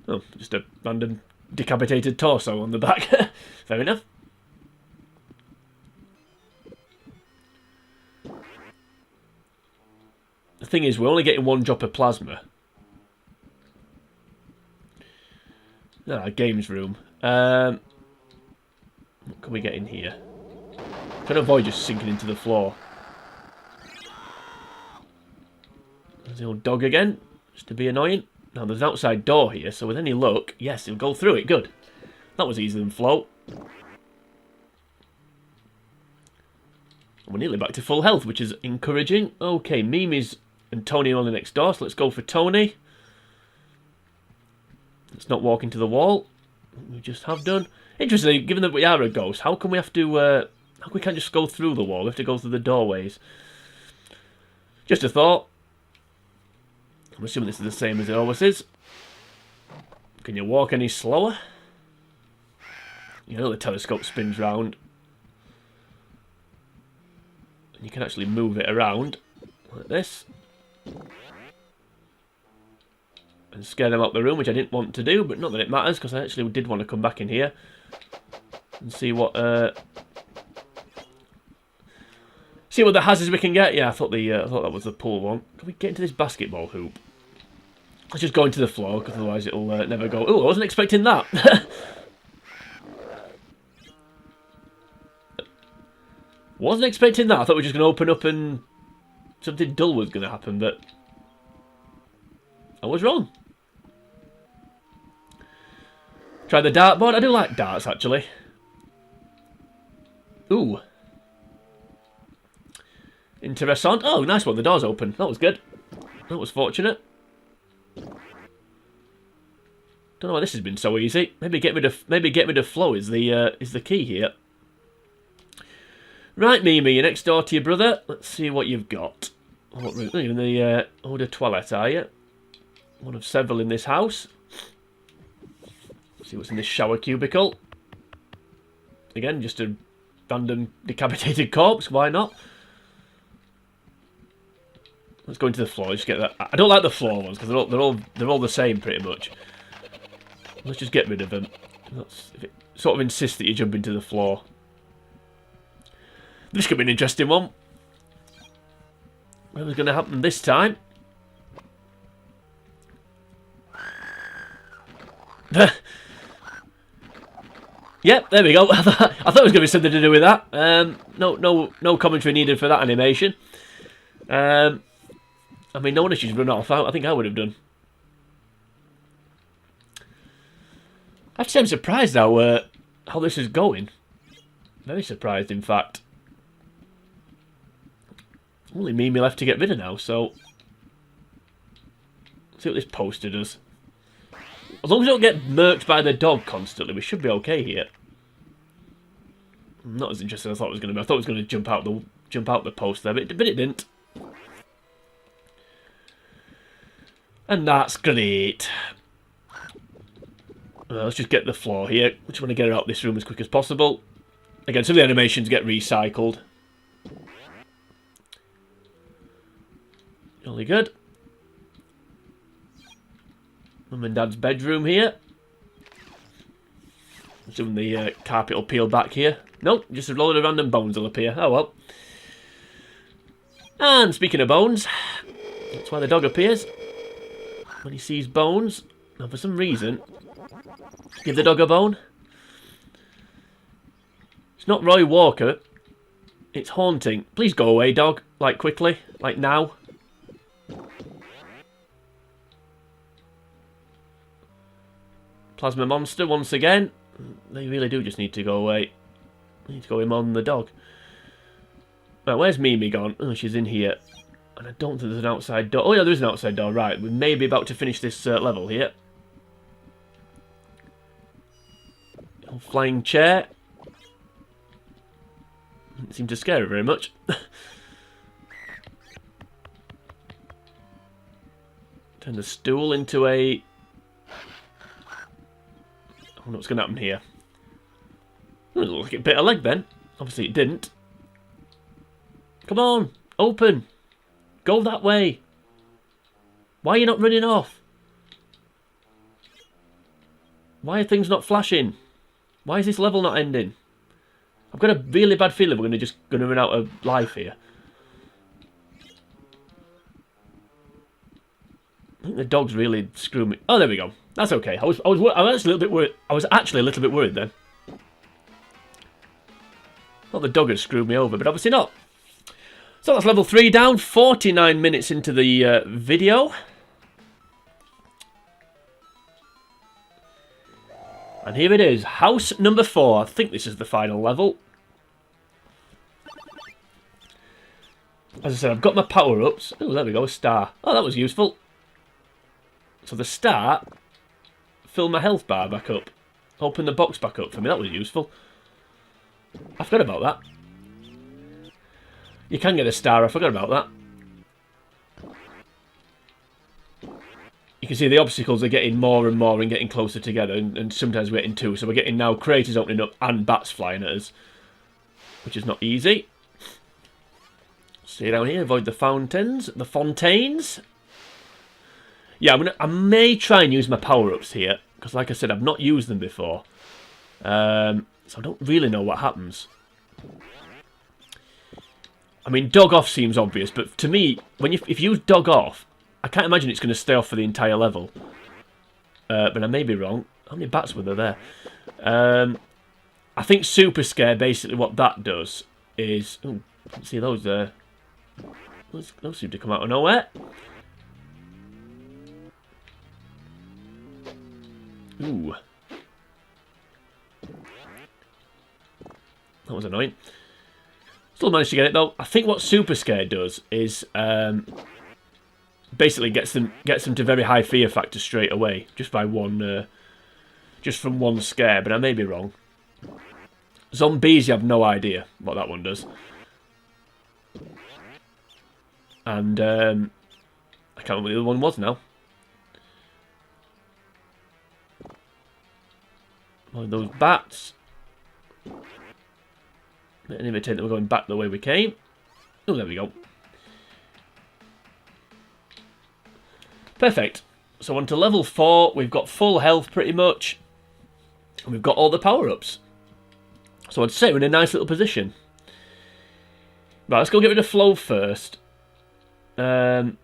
Oh, just a random decapitated torso on the back. Fair enough. The thing is, we're only getting one drop of plasma. Games room. What can we get in here? Trying to avoid just sinking into the floor. There's the old dog again, just to be annoying. Now there's an outside door here, so with any luck, yes, he'll go through it. Good. That was easier than float. We're nearly back to full health, which is encouraging. Okay, Mimi's and Tony are on the next door, so let's go for Tony. Let's not walk into the wall. We just have done. Interestingly, given that we are a ghost, how come we have to... how come we can't just go through the wall? We have to go through the doorways. Just a thought. I'm assuming this is the same as it always is. Can you walk any slower? You know the telescope spins round. And you can actually move it around like this. and scare them out the room, which I didn't want to do, but not that it matters, because I actually did want to come back in here and see what the hazards we can get. Yeah, I thought that was the pool one. Can we get into this basketball hoop? Let's just go into the floor, because otherwise it'll never go. Oh, I wasn't expecting that. Wasn't expecting that. I thought we were just going to open up and something dull was going to happen, but I was wrong. Try the dartboard. I do like darts, actually. Ooh. Interessant. Oh, nice one. The door's open. That was good. That was fortunate. Don't know why this has been so easy. Maybe get rid of flow is the key here. Right, Mimi, you're next door to your brother. Let's see what you've got. What room? You're in the eau de toilette, are you? One of several in this house. See what's in this shower cubicle. Again, just a random decapitated corpse. Why not? Let's go into the floor. Just get that. I don't like the floor ones because they're all the same pretty much. Let's just get rid of them. It sort of insists that you jump into the floor. This could be an interesting one. What's going to happen this time? Yep, there we go. I thought it was going to be something to do with that. No commentary needed for that animation. I mean, no one should run off. I think I would have done. Actually, I'm surprised how this is going. Very surprised, in fact. Only Mimi left to get rid of now, so let's see what this poster does. As long as we don't get murked by the dog constantly, we should be okay here. I'm not as interested as I thought it was going to be. I thought it was going to jump out the post there, but it didn't. And that's great. Let's just get the floor here. We just want to get her out of this room as quick as possible. Again, some of the animations get recycled. Jolly good. Mum and Dad's bedroom here. Assuming the carpet will peel back here. Nope, just a load of random bones will appear. Oh well. And speaking of bones, that's why the dog appears. When he sees bones. Now for some reason, give the dog a bone. It's not Roy Walker. It's haunting. Please go away, dog. Like quickly. Like now. Plasma monster once again. They really do just need to go away. I need to go in on the dog. Right, where's Mimi gone? Oh, she's in here. And I don't think there's an outside door. Oh yeah, there is an outside door. Right, we may be about to finish this level here. Flying chair. Didn't seem to scare her very much. Turn the stool into a... I don't know what's going to happen here. It looked like it bit a leg then. Obviously it didn't. Come on, open. Go that way. Why are you not running off? Why are things not flashing? Why is this level not ending? I've got a really bad feeling we're going to run out of life here. I think the dog's really screwing me. Oh, there we go. That's okay. I was actually a little bit worried. I was actually a little bit worried then. Thought the dog had screwed me over, but obviously not. So that's level 3 down. 49 minutes into the video. And here it is. House number 4. I think this is the final level. As I said, I've got my power-ups. Oh, there we go. A star. Oh, that was useful. So the star filled my health bar back up. Open the box back up for me. That was useful. I forgot about that. You can get a star. I forgot about that. You can see the obstacles are getting more and more and getting closer together, and sometimes we're getting 2. So we're getting now craters opening up and bats flying at us, which is not easy. Stay down here. Avoid the fountains. The fontaines. Yeah, I may try and use my power-ups here, because like I said, I've not used them before. So I don't really know what happens. I mean, dog off seems obvious, but to me, if you use dog off, I can't imagine it's going to stay off for the entire level. But I may be wrong. How many bats were there? I think super scare, basically what that does is... Oh, see those there. Those seem to come out of nowhere. Ooh. That was annoying. Still managed to get it though. I think what super scare does is basically gets them to very high fear factor straight away, just by one, just from one scare. But I may be wrong. Zombies, you have no idea what that one does. And I can't remember what the other one was now. One of those bats. Let me imitate that we're going back the way we came. Oh, there we go. Perfect. So on to level 4. We've got full health pretty much. And we've got all the power-ups. So I'd say we're in a nice little position. Right, let's go get rid of flow first. I'm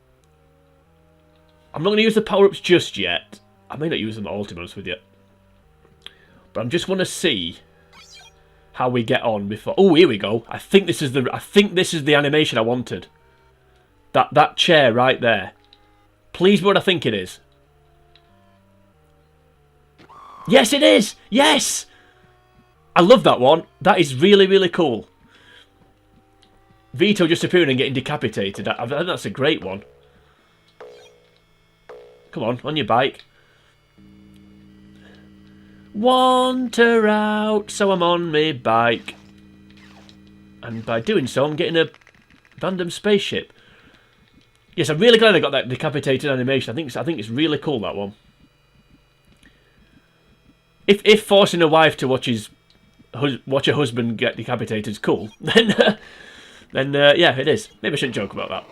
not going to use the power-ups just yet. I may not use them all, to be honest with you. But I just want to see how we get on before. Oh, here we go. I think this is the animation I wanted. That chair right there. Please be what I think it is. Yes, it is. Yes. I love that one. That is really, really cool. Vito just appearing and getting decapitated. I think that's a great one. Come on your bike. Want her out, so I'm on my bike. And by doing so, I'm getting a random spaceship. Yes, I'm really glad I got that decapitated animation. I think it's really cool, that one. If forcing a wife to watch her husband get decapitated is cool, then yeah, it is. Maybe I shouldn't joke about that.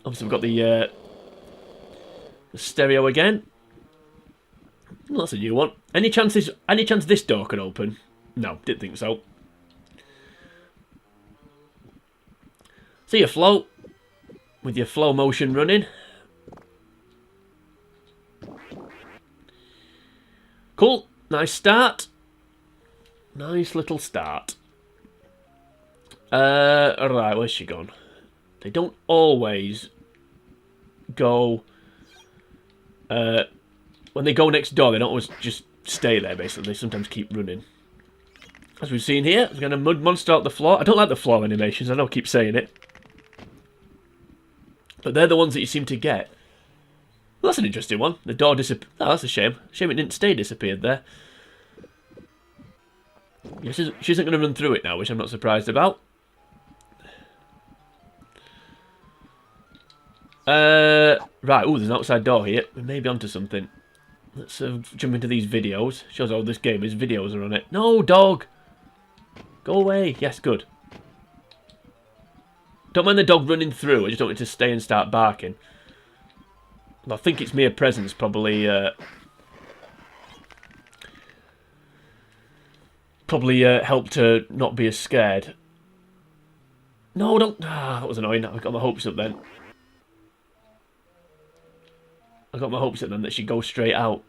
Obviously, we've got the stereo again. Well, that's a new one. Any chance this door can open? No, didn't think so. See your flow with your flow motion running. Cool. Nice start. Nice little start. Alright, where's she gone? They don't always go... when they go next door, they don't always just stay there, basically. They sometimes keep running. As we've seen here, there's going to mud monster out the floor. I don't like the floor animations, I know I keep saying it. But they're the ones that you seem to get. Well, that's an interesting one. The door disappeared. Oh, that's a shame. Shame it didn't stay disappeared there. Yeah, she isn't going to run through it now, which I'm not surprised about. Right, oh, there's an outside door here. We may be onto something. Let's jump into these videos. Shows how this game is. Videos are on it. No, dog! Go away. Yes, good. Don't mind the dog running through. I just don't want it to stay and start barking. I think its mere presence probably helped her not be as scared. No, don't. Ah, that was annoying. I got my hopes up then. I got my hopes up then that she'd go straight out.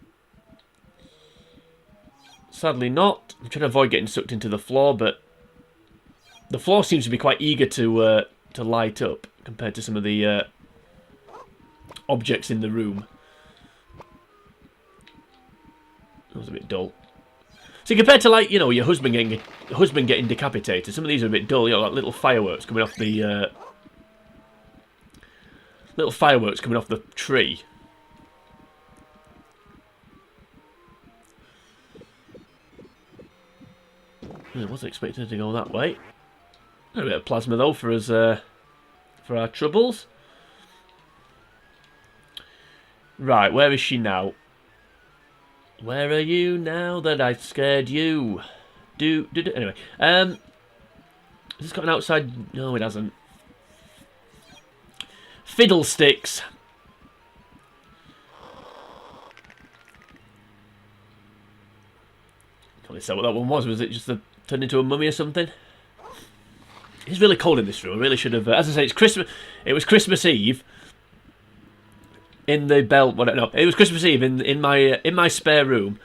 Sadly not. I'm trying to avoid getting sucked into the floor, but the floor seems to be quite eager to light up compared to some of the objects in the room. That was a bit dull. See, compared to, like, you know, your husband getting decapitated, some of these are a bit dull. You know, like little fireworks coming off the tree. I wasn't expecting it to go that way. A bit of plasma though for us, for our troubles. Right, where is she now? Where are you now that I scared you? Anyway, has this got an outside? No, it hasn't. Fiddlesticks. say what that one was. Was it just turned into a mummy or something? It's really cold in this room. I really should have... as I say, it's Christmas. It was Christmas Eve in the bell... Well, no, it was Christmas Eve in my spare room.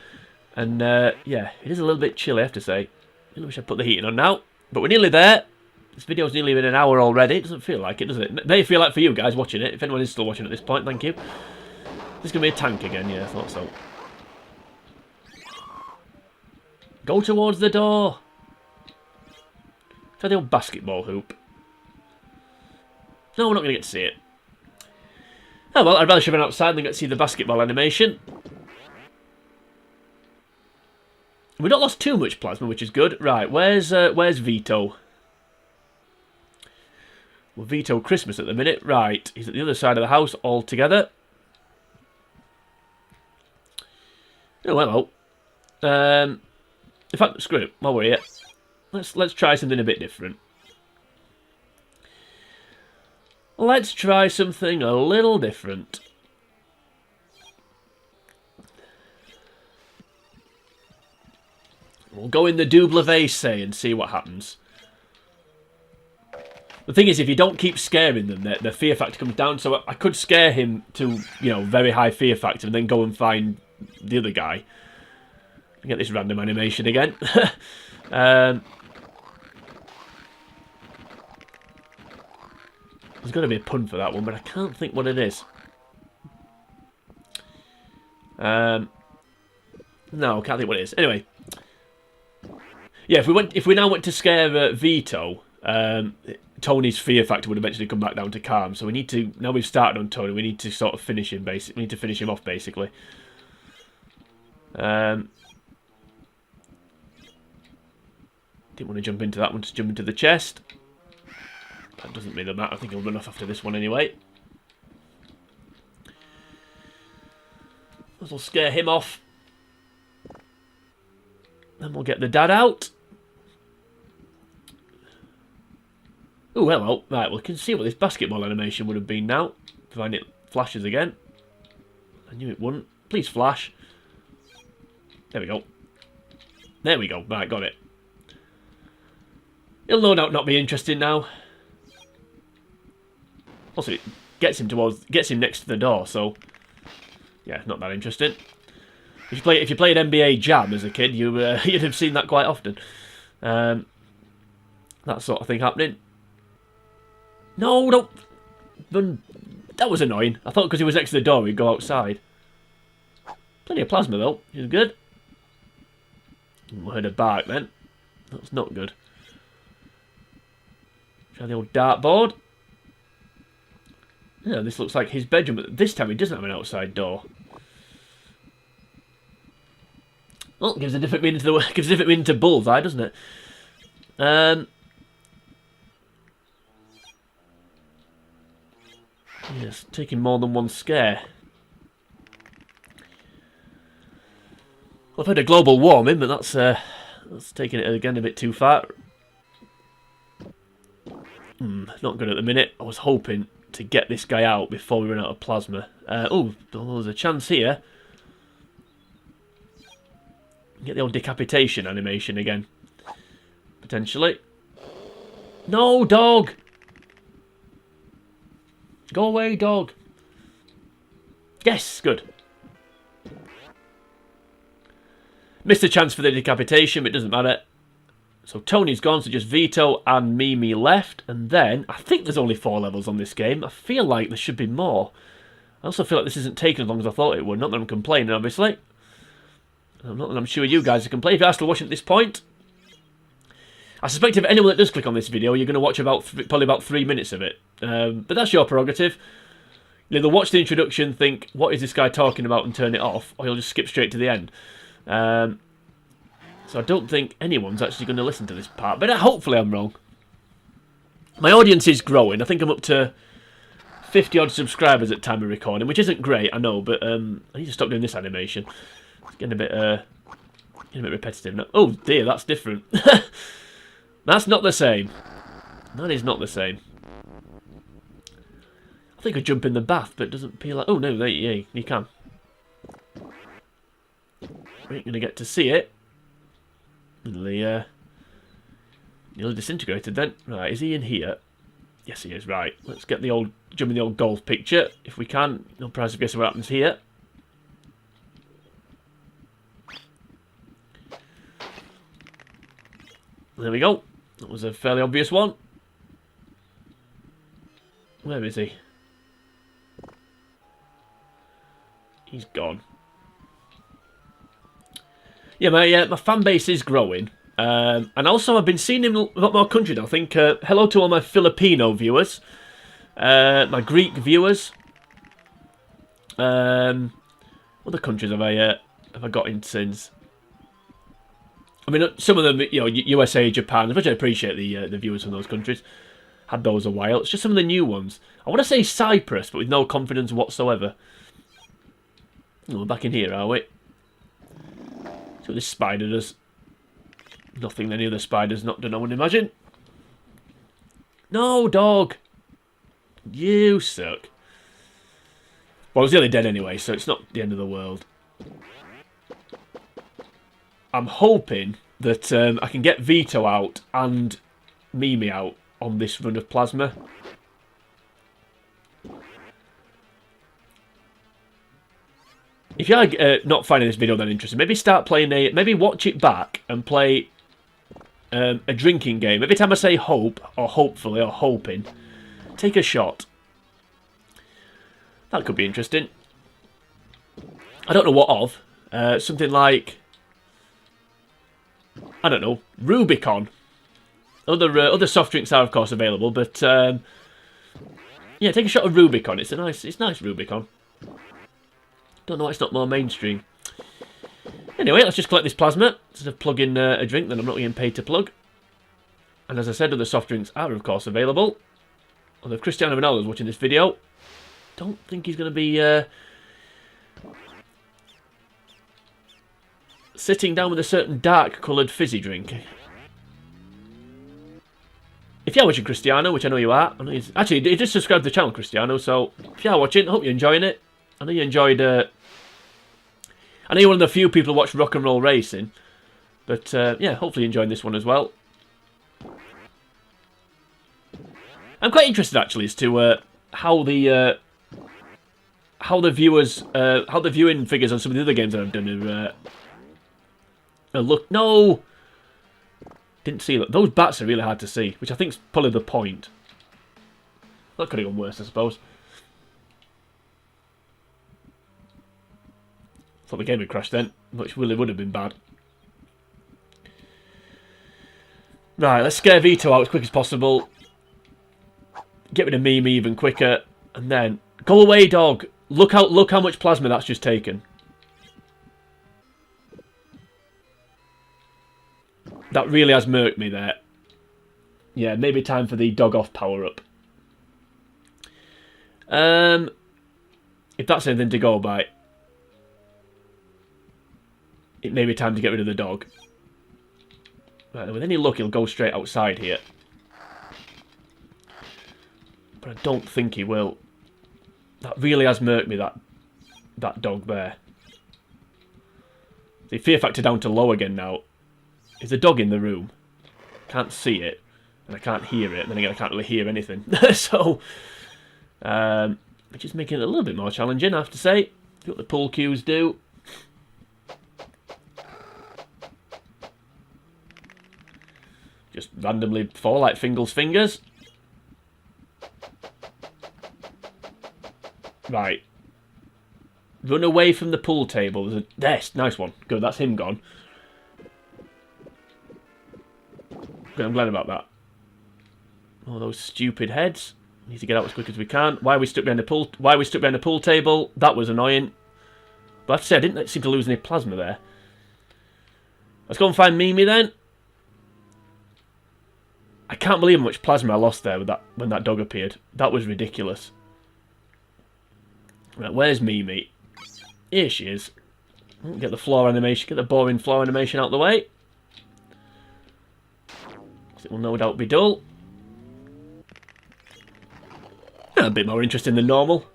And, yeah, it is a little bit chilly, I have to say. I really wish I'd put the heating on now. But we're nearly there. This video's nearly been an hour already. It doesn't feel like it, does it? It may feel like for you guys watching it. If anyone is still watching at this point, thank you. This is going to be a tank again, yeah, I thought so. Go towards the door. Try the old basketball hoop. No, we're not going to get to see it. Oh well, I'd rather should have been outside than get to see the basketball animation. We've not lost too much plasma, which is good. Right, where's Vito? Well, Vito Christmas at the minute. Right, he's at the other side of the house altogether. Oh, hello. In fact, screw it. While we're here, let's try something a bit different. Let's try something a little different. We'll go in the double vase and see what happens. The thing is, if you don't keep scaring them, the fear factor comes down. So I could scare him to, you know, very high fear factor and then go and find the other guy. Get this random animation again. There's got to be a pun for that one, but I can't think what it is. No, I can't think what it is. Anyway, yeah, if we now went to scare Vito, Tony's fear factor would eventually come back down to calm. So we need to, now we've started on Tony, we need to sort of finish him. Basically, we need to finish him off basically. Didn't want to jump into that one, just jump into the chest. That doesn't really matter. I think he'll run off after this one anyway. This will scare him off. Then we'll get the dad out. Oh, hello. Right, we can see what this basketball animation would have been now. Find it flashes again. I knew it wouldn't. Please flash. There we go. There we go. Right, got it. He'll no doubt not be interested now. Also, it gets him next to the door, so yeah, not that interesting. If you played NBA Jam as a kid, you'd have seen that quite often. That sort of thing happening. No, don't. That was annoying. I thought because he was next to the door, he'd go outside. Plenty of plasma though, which is good. We heard a bark then. That's not good. Try the old dartboard. Yeah, this looks like his bedroom, but this time he doesn't have an outside door. Well, gives a different meaning to bullseye, doesn't it? Yes, taking more than one scare. Well, I've heard a global warming, but that's taking it again a bit too far. Not good at the minute. I was hoping to get this guy out before we run out of plasma. Oh, there's a chance here. Get the old decapitation animation again. Potentially. No, dog! Go away, dog. Yes, good. Missed a chance for the decapitation, but it doesn't matter. So Tony's gone, so just Vito and Mimi left. And then, I think there's only 4 levels on this game. I feel like there should be more. I also feel like this isn't taking as long as I thought it would. Not that I'm complaining, obviously. Not that I'm sure you guys are complaining. If you're still watching at this point, I suspect if anyone that does click on this video, you're going to watch probably about 3 minutes of it. But that's your prerogative. You'll either watch the introduction, think, what is this guy talking about, and turn it off, or you'll just skip straight to the end. So I don't think anyone's actually going to listen to this part, but hopefully I'm wrong. My audience is growing. I think I'm up to 50-odd subscribers at time of recording, which isn't great, I know, but I need to stop doing this animation. It's getting a bit repetitive now. Oh dear, that's different. That's not the same. That is not the same. I think I jump in the bath, but it doesn't feel like... Oh no, there you can. We ain't going to get to see it. Nearly disintegrated then. Right, is he in here? Yes, he is. Right, let's get the old jump in the old golf picture if we can. No prize of guessing what happens here. There we go. That was a fairly obvious one. Where is he? He's gone. Yeah, my fan base is growing. And also I've been seeing him a lot more countries. I think hello to all my Filipino viewers. My Greek viewers. What other countries have I got in since? I mean, some of them, you know, USA, Japan, which I appreciate the viewers from those countries. Had those a while. It's just some of the new ones. I want to say Cyprus, but with no confidence whatsoever. Oh, we're back in here, are we? See what this spider does. Nothing any other spiders not done, I would imagine. No, dog. You suck. Well, I was nearly dead anyway, so it's not the end of the world. I'm hoping that I can get Vito out and Mimi out on this run of Plasma. If you're not finding this video that interesting, maybe start playing maybe watch it back and play a drinking game. Every time I say hope, or hopefully, or hoping, take a shot. That could be interesting. I don't know what of. Something like, I don't know, Rubicon. Other soft drinks are of course available, but yeah, take a shot of Rubicon. It's nice Rubicon. Don't know why it's not more mainstream. Anyway, let's just collect this plasma instead of plugging a drink that I'm not getting paid to plug. And as I said, other soft drinks are of course available. Although if Cristiano Ronaldo is watching this video, don't think he's going to be sitting down with a certain dark-coloured fizzy drink. If you're watching Cristiano, which I know you are, I know actually, he just subscribed to the channel, Cristiano, so if you are watching, I hope you're enjoying it. I know you enjoyed... I know you're one of the few people who watch Rock and Roll Racing, but yeah, hopefully you're enjoying this one as well. I'm quite interested, actually, as to how the viewing figures on some of the other games that I've done look. No! Didn't see that. Those bats are really hard to see, which I think is probably the point. That could have gone worse, I suppose. Thought the game had crashed then, which really would have been bad. Right, let's scare Vito out as quick as possible. Get rid of Mimi even quicker, and then go away, dog. Look how much plasma that's just taken. That really has murked me there. Yeah, maybe time for the dog off power up. If that's anything to go by, it may be time to get rid of the dog. Right, with any luck, he'll go straight outside here. But I don't think he will. That really has murked me, that dog there. The fear factor down to low again now. Is the dog in the room? Can't see it, and I can't hear it. Then again, I can't really hear anything. So, which is making it a little bit more challenging, I have to say. See what the pull cues do. Just randomly fall like Fingal's fingers. Right. Run away from the pool table. There's nice one. Good, that's him gone. Good, I'm glad about that. All those stupid heads. Need to get out as quick as we can. Why are we stuck behind the pool? Why are we stuck behind the pool table? That was annoying. But I have to say, I didn't seem to lose any plasma there. Let's go and find Mimi then. I can't believe how much plasma I lost there with that when that dog appeared. That was ridiculous. Right, where's Mimi? Here she is. Get the floor animation, get the boring floor animation out of the way. It will no doubt be dull. A bit more interesting than normal.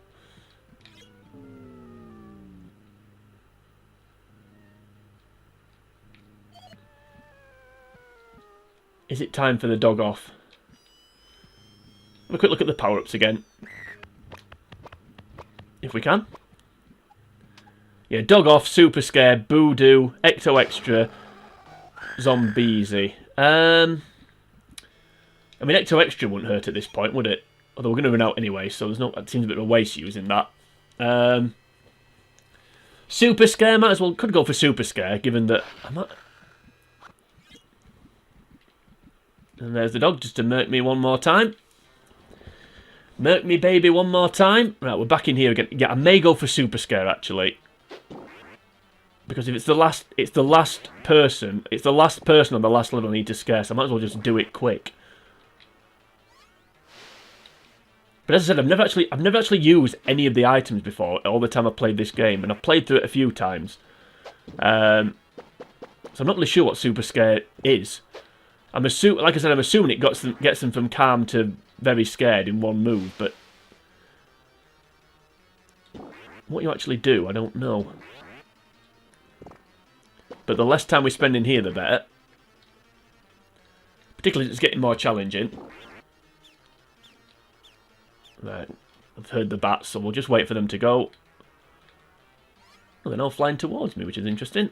Is it time for the dog off? Have a quick look at the power-ups again. If we can. Yeah, dog off, super scare, voodoo, ecto extra, zombiesy. I mean, ecto extra wouldn't hurt at this point, would it? Although we're going to run out anyway, so there's no. It seems a bit of a waste using that. Super scare, might as well. Could go for super scare, given that I might. And there's the dog, just to murk me one more time. Murk me, baby, one more time. Right, we're back in here again. Yeah, I may go for super scare actually, because if it's the last person on the last level I need to scare, so I might as well just do it quick. But as I said, I've never actually used any of the items before. All the time I've played this game, and I've played through it a few times. So I'm not really sure what super scare is. Like I said, I'm assuming it gets them from calm to very scared in one move, but what you actually do, I don't know. But the less time we spend in here, the better. Particularly as it's getting more challenging. Right, I've heard the bats, so we'll just wait for them to go. Oh, they're now flying towards me, which is interesting.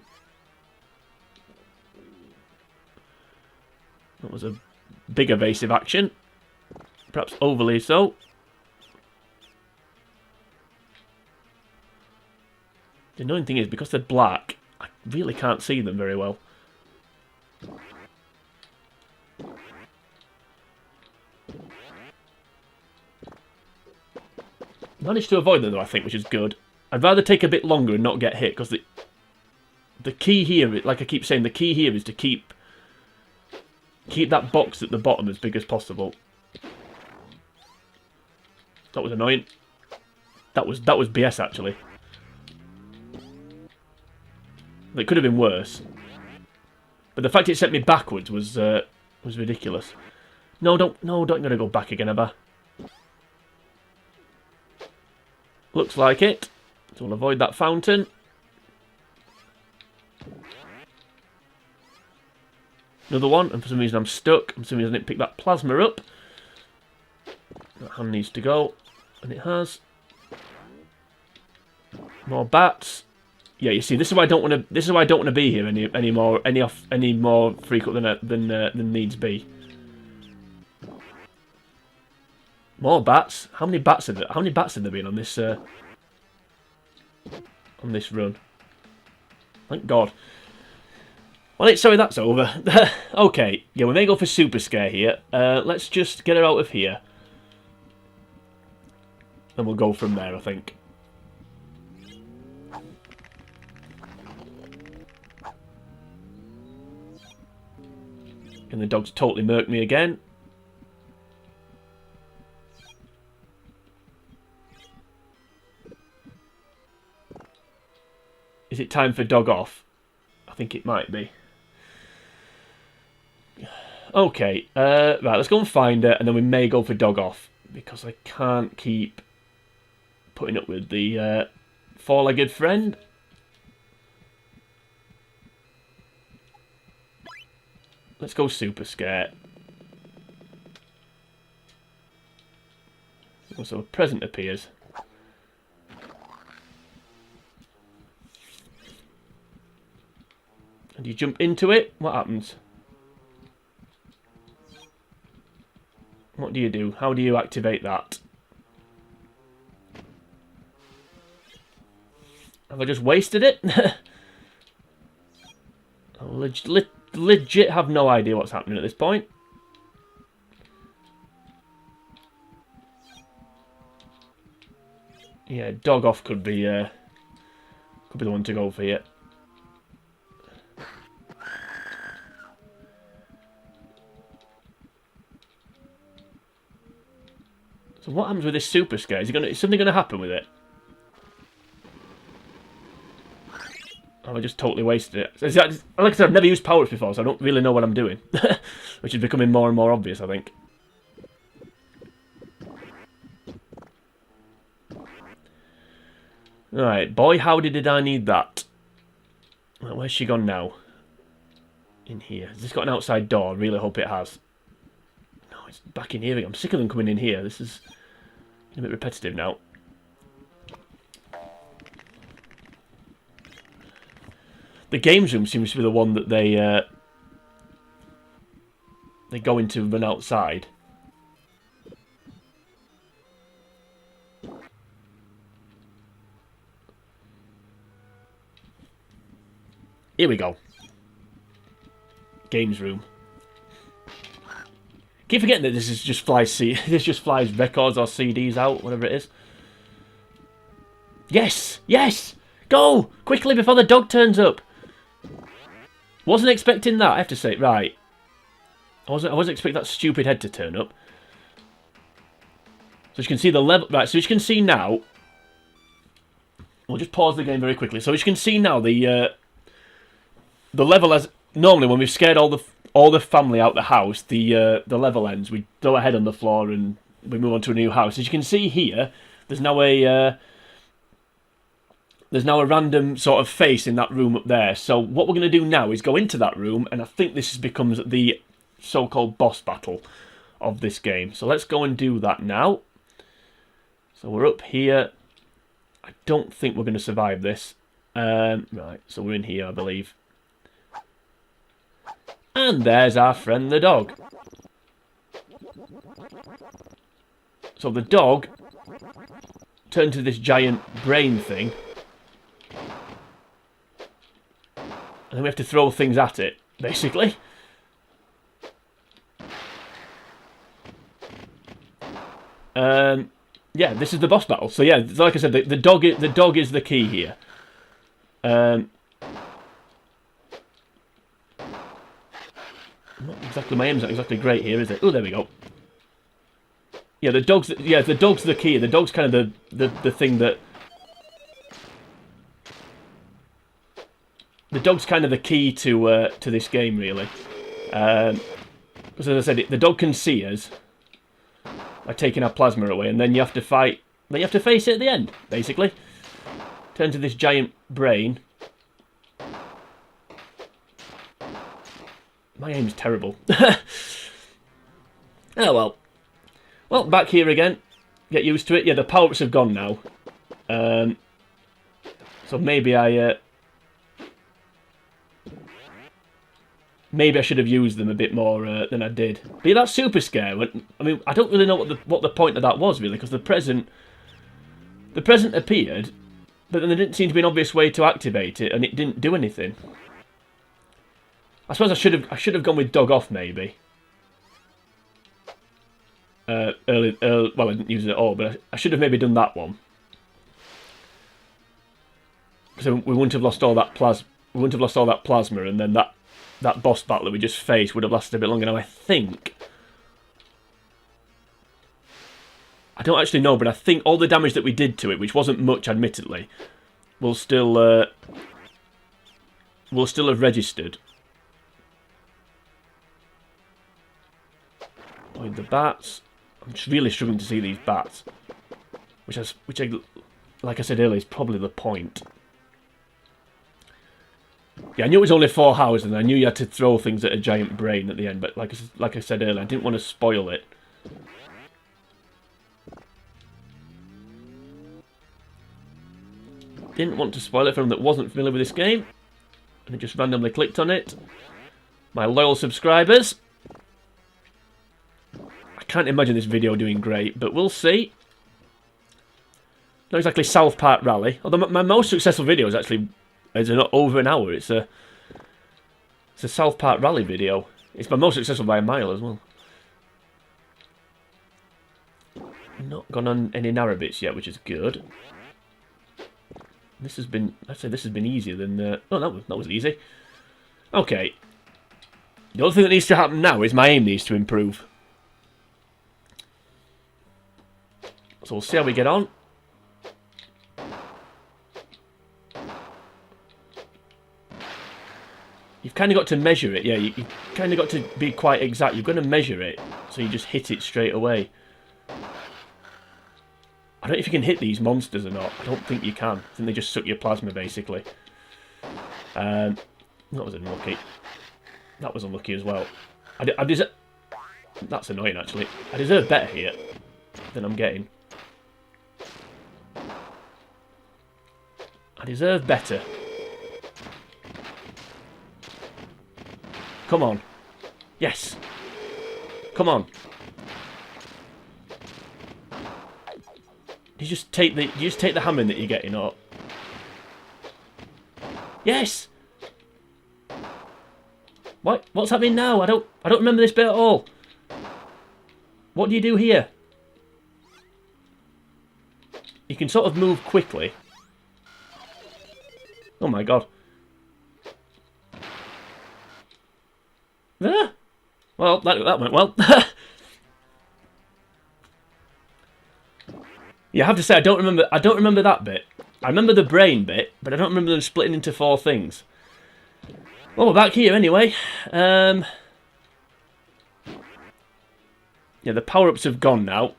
That was a big evasive action. Perhaps overly so. The annoying thing is, because they're black, I really can't see them very well. Managed to avoid them though, I think, which is good. I'd rather take a bit longer and not get hit, because the key here, like I keep saying, the key here is to keep that box at the bottom as big as possible. That was annoying. That was BS actually. It could have been worse. But the fact it sent me backwards was ridiculous. No, don't gonna go back again, have I? Looks like it. So we'll avoid that fountain. Another one, and for some reason I'm stuck. For some reason I didn't pick that plasma up. That hand needs to go, and it has. More bats. Yeah, you see, this is why I don't want to. This is why I don't want to be here any more frequent than needs be. More bats. How many bats have there been on this run? Thank God. Well, sorry, that's over. Okay, yeah, we may go for super scare here. Let's just get her out of here, and we'll go from there, I think. And the dog's totally murked me again. Is it time for dog off? I think it might be. Okay, right, let's go and find her, and then we may go for dog off, because I can't keep putting up with the four-legged friend. Let's go super scare. So a present appears. And you jump into it, what happens? What do you do? How do you activate that? Have I just wasted it? I legit have no idea what's happening at this point. Yeah, dog off could be the one to go for you. So what happens with this super scare? Is something gonna happen with it? Oh, I just totally wasted it. Like I said, I've never used power-ups before, so I don't really know what I'm doing. Which is becoming more and more obvious, I think. Alright, boy, howdy did I need that? Right, where's she gone now? in here? Has this got an outside door? I really hope it has. No, it's back in here again. I'm sick of them coming in here. This is a bit repetitive now. The games room seems to be the one that they go into and run outside. Here we go. Games room. Keep forgetting that this is just this just flies records or CDs out, whatever it is. Yes! Yes! Go! Quickly before the dog turns up! Wasn't expecting that, I have to say. Right. I wasn't expecting that stupid head to turn up. So you can see the level... Right, so you can see now... We'll just pause the game very quickly. So you can see now the level as... Normally, when we've scared all the family out the house, the level ends. We throw a head on the floor and we move on to a new house. As you can see here, there's now a random sort of face in that room up there. So what we're going to do now is go into that room, and I think this becomes the so-called boss battle of this game. So let's go and do that now. So we're up here. I don't think we're going to survive this. Right, so we're in here, I believe. And there's our friend the dog. So the dog turned to this giant brain thing. And then we have to throw things at it, basically. Yeah, this is the boss battle. So yeah, like I said, the dog is the key here. Not exactly, my aim's not exactly great here, is it? Oh, there we go. Yeah, the dog's the key. The dog's kind of the thing that... The dog's kind of the key to this game, really. Because as I said, the dog can see us by taking our plasma away, and then you have to fight. Then you have to face it at the end, basically. Turn to this giant brain. My aim's terrible. Oh well. Well, back here again. Get used to it. Yeah, the power-ups have gone now. So maybe I should have used them a bit more than I did. But yeah, that's super scare. I mean, I don't really know what the point of that was, really, because the present appeared, but then there didn't seem to be an obvious way to activate it, and it didn't do anything. I suppose I should have gone with dog off, maybe. Well, I didn't use it at all, but I should have maybe done that one. So we wouldn't have lost all that plasma. We wouldn't have lost all that plasma, and then that boss battle that we just faced would have lasted a bit longer. Now I think, I don't actually know, but I think all the damage that we did to it, which wasn't much, admittedly, will still have registered. With the bats, I'm just really struggling to see these bats, which like I said earlier, is probably the point. Yeah, I knew it was only 4 houses, and I knew you had to throw things at a giant brain at the end, but like I said earlier, I didn't want to spoil it. Didn't want to spoil it for anyone that wasn't familiar with this game, and it just randomly clicked on it. My loyal subscribers. I can't imagine this video doing great, but we'll see. Not exactly South Park Rally, although my most successful video is actually over an hour. It's a South Park Rally video. It's my most successful by a mile as well. Not gone on any narrow bits yet, which is good. This has been, I'd say this has been easier than... oh, that was easy. Okay. The only thing that needs to happen now is my aim needs to improve. So we'll see how we get on. You've kind of got to measure it, yeah. You've kind of got to be quite exact. You've got to measure it, so you just hit it straight away. I don't know if you can hit these monsters or not. I don't think you can. I think they just suck your plasma, basically. That was unlucky. That was unlucky as well. That's annoying, actually. I deserve better here than I'm getting. I deserve better. Come on. Yes. Come on. You just take the hammering that you're getting, or yes. What's happening now? I don't remember this bit at all. What do you do here? You can sort of move quickly. Oh my god. Ah. Well, that went well. Yeah, I have to say I don't remember that bit. I remember the brain bit, but I don't remember them splitting into 4 things. Well, we're back here anyway. Yeah, the power-ups have gone now.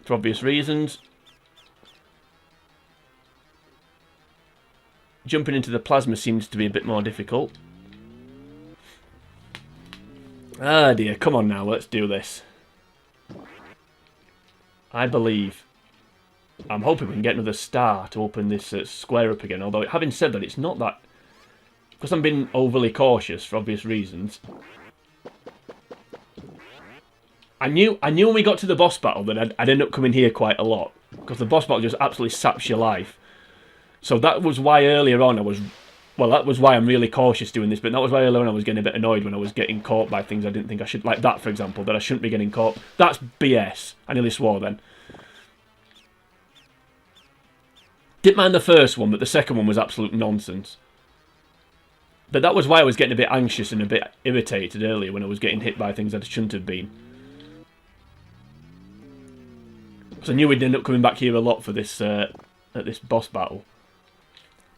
For obvious reasons. Jumping into the plasma seems to be a bit more difficult. Ah dear, come on now, let's do this. I believe. I'm hoping we can get another star to open this square up again, although having said that, it's not that... Because I'm being overly cautious for obvious reasons. I knew when we got to the boss battle that I'd end up coming here quite a lot. Because the boss battle just absolutely saps your life. So that was why earlier on I was... Well, that was why I'm really cautious doing this, but that was why earlier on I was getting a bit annoyed when I was getting caught by things I didn't think I should... Like that, for example, that I shouldn't be getting caught. That's BS. I nearly swore then. Didn't mind the first one, but the second one was absolute nonsense. But that was why I was getting a bit anxious and a bit irritated earlier when I was getting hit by things I shouldn't have been. Because I knew we'd end up coming back here a lot for this at this boss battle.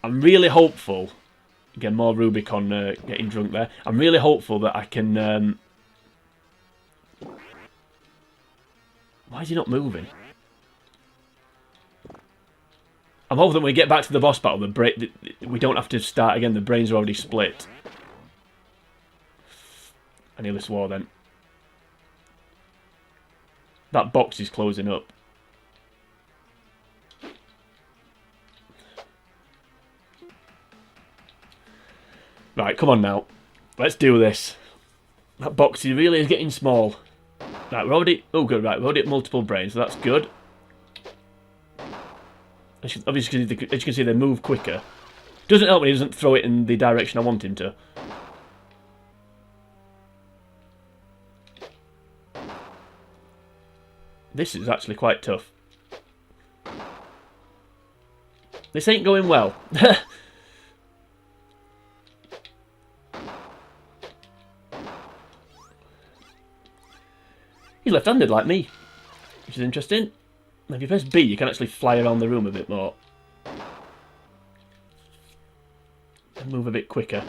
I'm really hopeful. Again, more Rubicon getting drunk there. I'm really hopeful that I can... Why is he not moving? I'm hoping that when we get back to the boss battle, we don't have to start again. The brains are already split. I nearly swore then. That box is closing up. Right, come on now. Let's do this. That box really is getting small. Right, we're already... Oh, good, right. We're already at multiple brains, so that's good. Obviously, as you can see, they move quicker. Doesn't help when he doesn't throw it in the direction I want him to. This is actually quite tough. This ain't going well. He's left-handed like me, which is interesting. Now, if you press B, you can actually fly around the room a bit more. And move a bit quicker.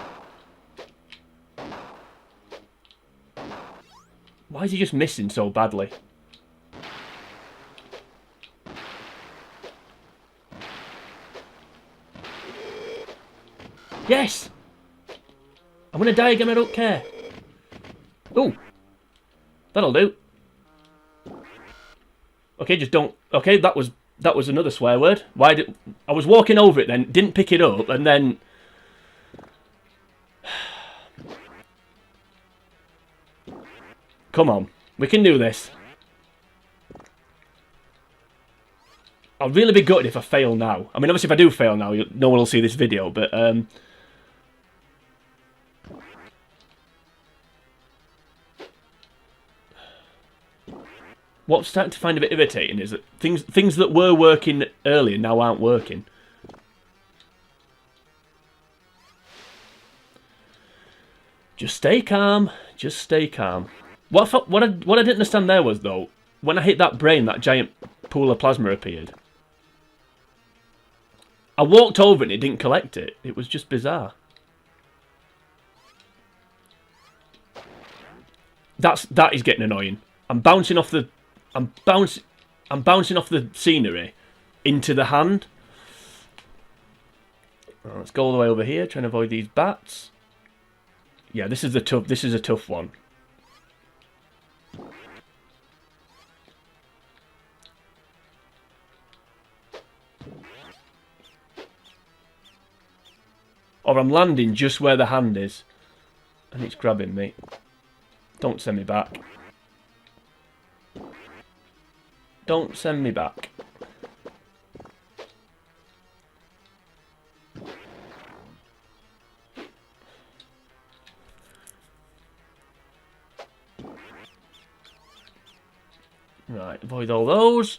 Why is he just missing so badly? Yes! I'm going to die again, I don't care. Oh! That'll do. Okay, just don't... Okay, that was another swear word. Why did... I was walking over it then, didn't pick it up, and then... Come on. We can do this. I'll really be gutted if I fail now. I mean, obviously if I do fail now, no one will see this video, but... What's starting to find a bit irritating is that things that were working earlier now aren't working. Just stay calm. Just stay calm. What I didn't understand there was, though, when I hit that brain, that giant pool of plasma appeared. I walked over it and it didn't collect it. It was just bizarre. That is getting annoying. I'm bouncing off the scenery into the hand. Right, let's go all the way over here, trying to avoid these bats. Yeah, this is a tough one. Or I'm landing just where the hand is. And it's grabbing me. Don't send me back. Don't send me back. Right, avoid all those.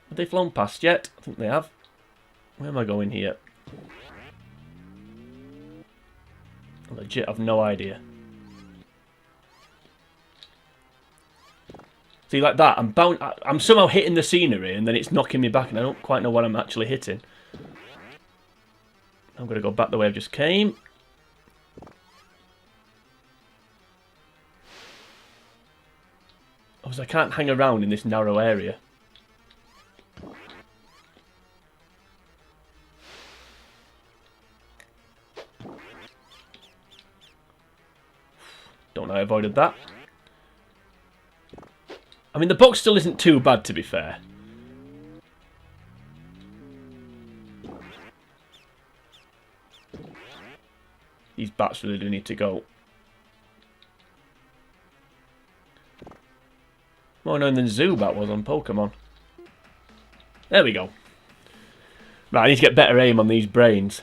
Have they flown past yet? I think they have. Where am I going here? Legit, I've no idea. See, like that, I'm somehow hitting the scenery and then it's knocking me back and I don't quite know what I'm actually hitting. I'm going to go back the way I just came. Because I can't hang around in this narrow area. Don't know I avoided that. I mean, the box still isn't too bad, to be fair. These bats really do need to go. More annoying than Zubat was on Pokemon. There we go. Right, I need to get better aim on these brains.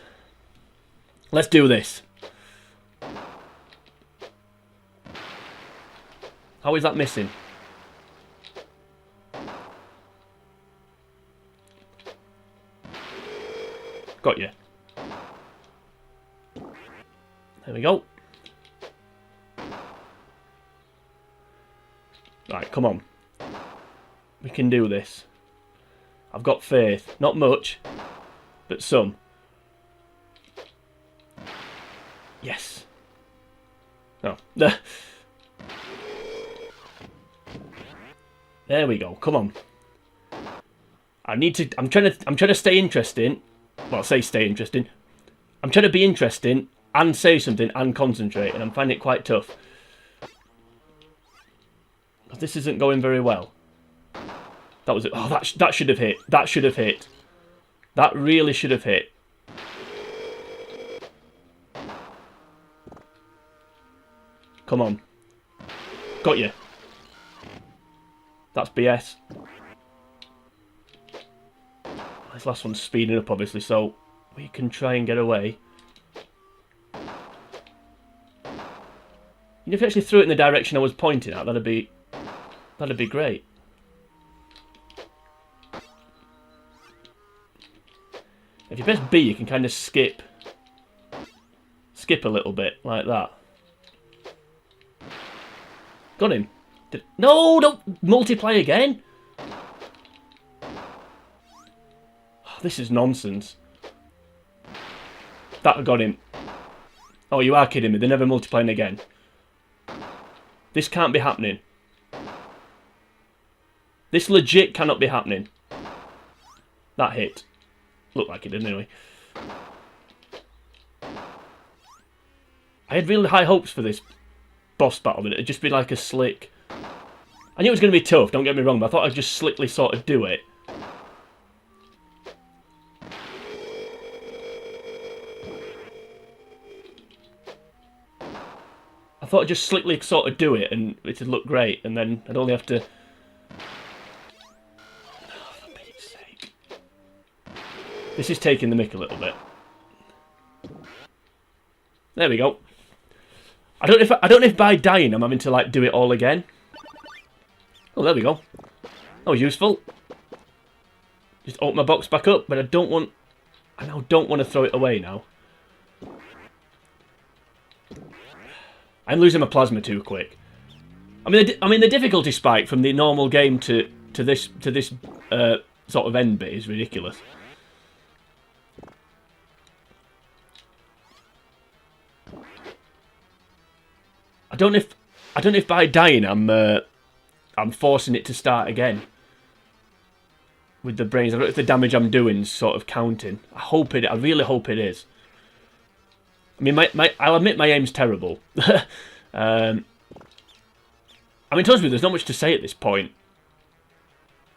Let's do this. How is that missing? Got you. There we go. Right, come on. We can do this. I've got faith. Not much, but some. Yes. Oh. There we go. Come on. I'm trying to stay interesting. Well, say stay interesting. I'm trying to be interesting and say something and concentrate, and I'm finding it quite tough. This isn't going very well. That was it. Oh, that should have hit. That should have hit. That really should have hit. Come on. Got you. That's BS. This last one's speeding up, obviously, so we can try and get away. If you actually threw it in the direction I was pointing at, that'd be great. If you press B, you can kind of skip a little bit, like that. Got him. No, don't multiply again. This is nonsense. That got him. Oh, you are kidding me. They're never multiplying again. This can't be happening. This legit cannot be happening. That hit. Looked like it did anyway. I had really high hopes for this boss battle, but it'd just be like a slick... I knew it was going to be tough, don't get me wrong, but I thought I'd just slickly sort of do it. I thought I'd just slickly sort of do it and it'd look great, and then I'd only have to... Oh, for Pete's sake. This is taking the mick a little bit. There we go. I don't know if by dying I'm having to like do it all again. Oh, there we go. That was useful. Just open my box back up, but I now don't want to throw it away now. I'm losing my plasma too quick. I mean the difficulty spike from the normal game to this sort of end bit is ridiculous. I don't know if by dying I'm forcing it to start again. with the brains. I don't know if the damage I'm doing is sort of counting. I really hope it is. I mean, I'll admit my aim's terrible. I mean, trust me, there's not much to say at this point.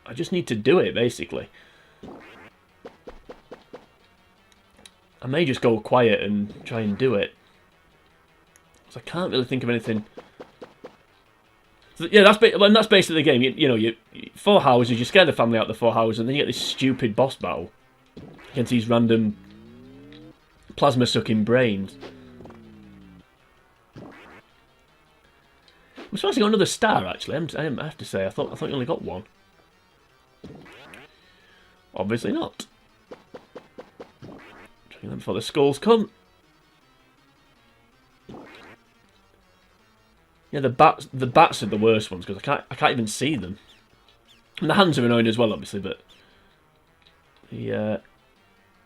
I just need to do it, basically. I may just go quiet and try and do it. Because I can't really think of anything. So, yeah, that's basically the game. You know, 4 houses, you scare the family out the 4 houses, and then you get this stupid boss battle against these random plasma-sucking brains. I'm supposed to get another star, actually. I have to say, I thought you only got 1. Obviously not. Trying them before the skulls come. Yeah, the bats are the worst ones because I can't even see them. And the hands are annoying as well, obviously, but yeah,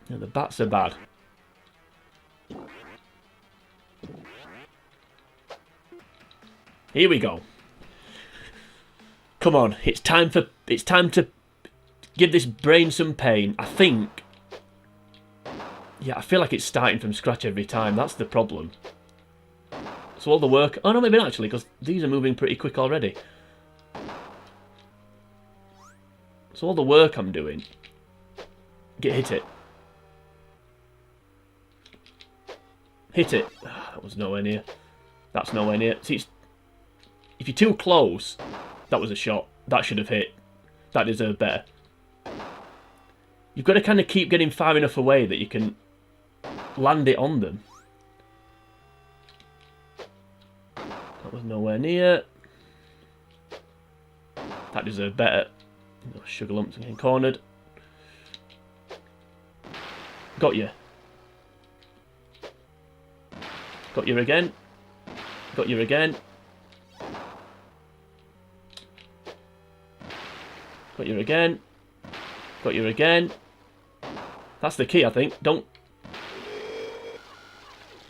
the bats are bad. Here we go. Come on, it's time to give this brain some pain. I think. Yeah, I feel like it's starting from scratch every time. That's the problem. So all the work... Oh, no, maybe not, actually, because these are moving pretty quick already. So all the work I'm doing... Hit it. Hit it. Oh, that was nowhere near. That's nowhere near. See, if you're too close... That was a shot. That should have hit. That deserved better. You've got to kind of keep getting far enough away that you can land it on them. That was nowhere near. That deserved better. Sugar lumps getting cornered. Got you. Got you again. Got you again. Got you again. Got you again. That's the key, I think. Don't...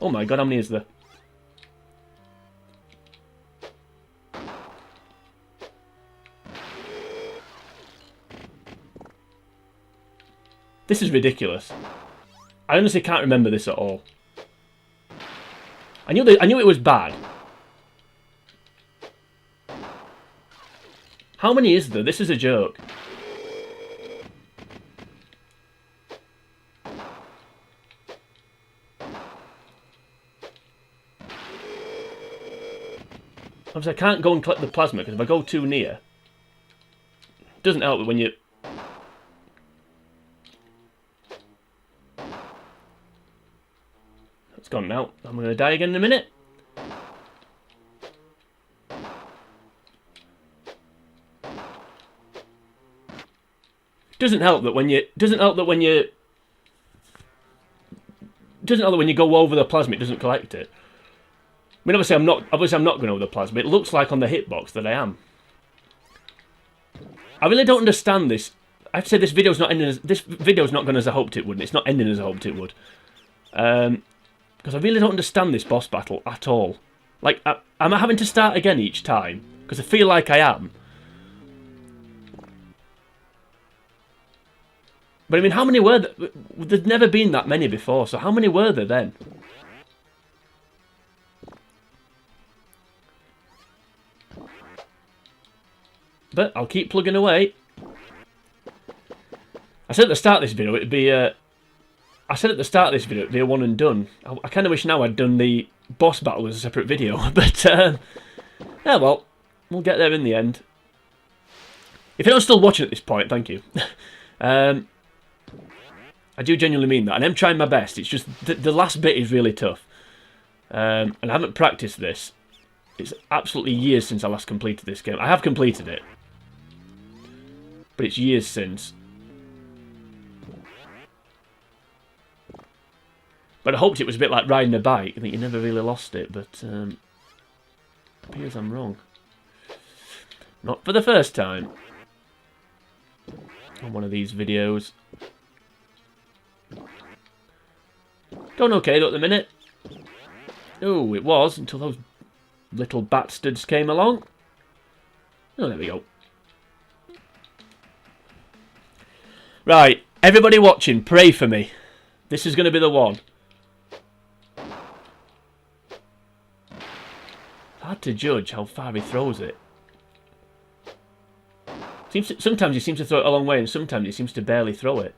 Oh my god, how many is there? This is ridiculous. I honestly can't remember this at all. I knew it was bad. How many is there? This is a joke. Obviously, I can't go and collect the plasma because if I go too near, it doesn't help when you... It's gone now. I'm going to die again in a minute. Doesn't help that when you go over the plasma, it doesn't collect it. I mean, obviously I'm not going over the plasma. It looks like on the hitbox that I am. I really don't understand this. I have to say this video's not going as I hoped it would. And it's not ending as I hoped it would. Because I really don't understand this boss battle at all. Like, am I having to start again each time? Because I feel like I am. But I mean, how many were there? There'd never been that many before, so how many were there then? But I'll keep plugging away. I said at the start of this video it'd be a one and done. I kind of wish now I'd done the boss battle as a separate video, but yeah, well, we'll get there in the end. If you're not still watching at this point, thank you. I do genuinely mean that, and I'm trying my best. It's just the last bit is really tough, and I haven't practiced this. It's absolutely years since I last completed this game. I have completed it, but it's years since. But I hoped it was a bit like riding a bike. I think you never really lost it, but it appears I'm wrong. Not for the first time on one of these videos. Going okay though at the minute. Oh, it was until those little bastards came along. Oh, there we go. Right, everybody watching, pray for me. This is going to be the one. Hard to judge how far he throws it. Sometimes he seems to throw it a long way, and sometimes he seems to barely throw it.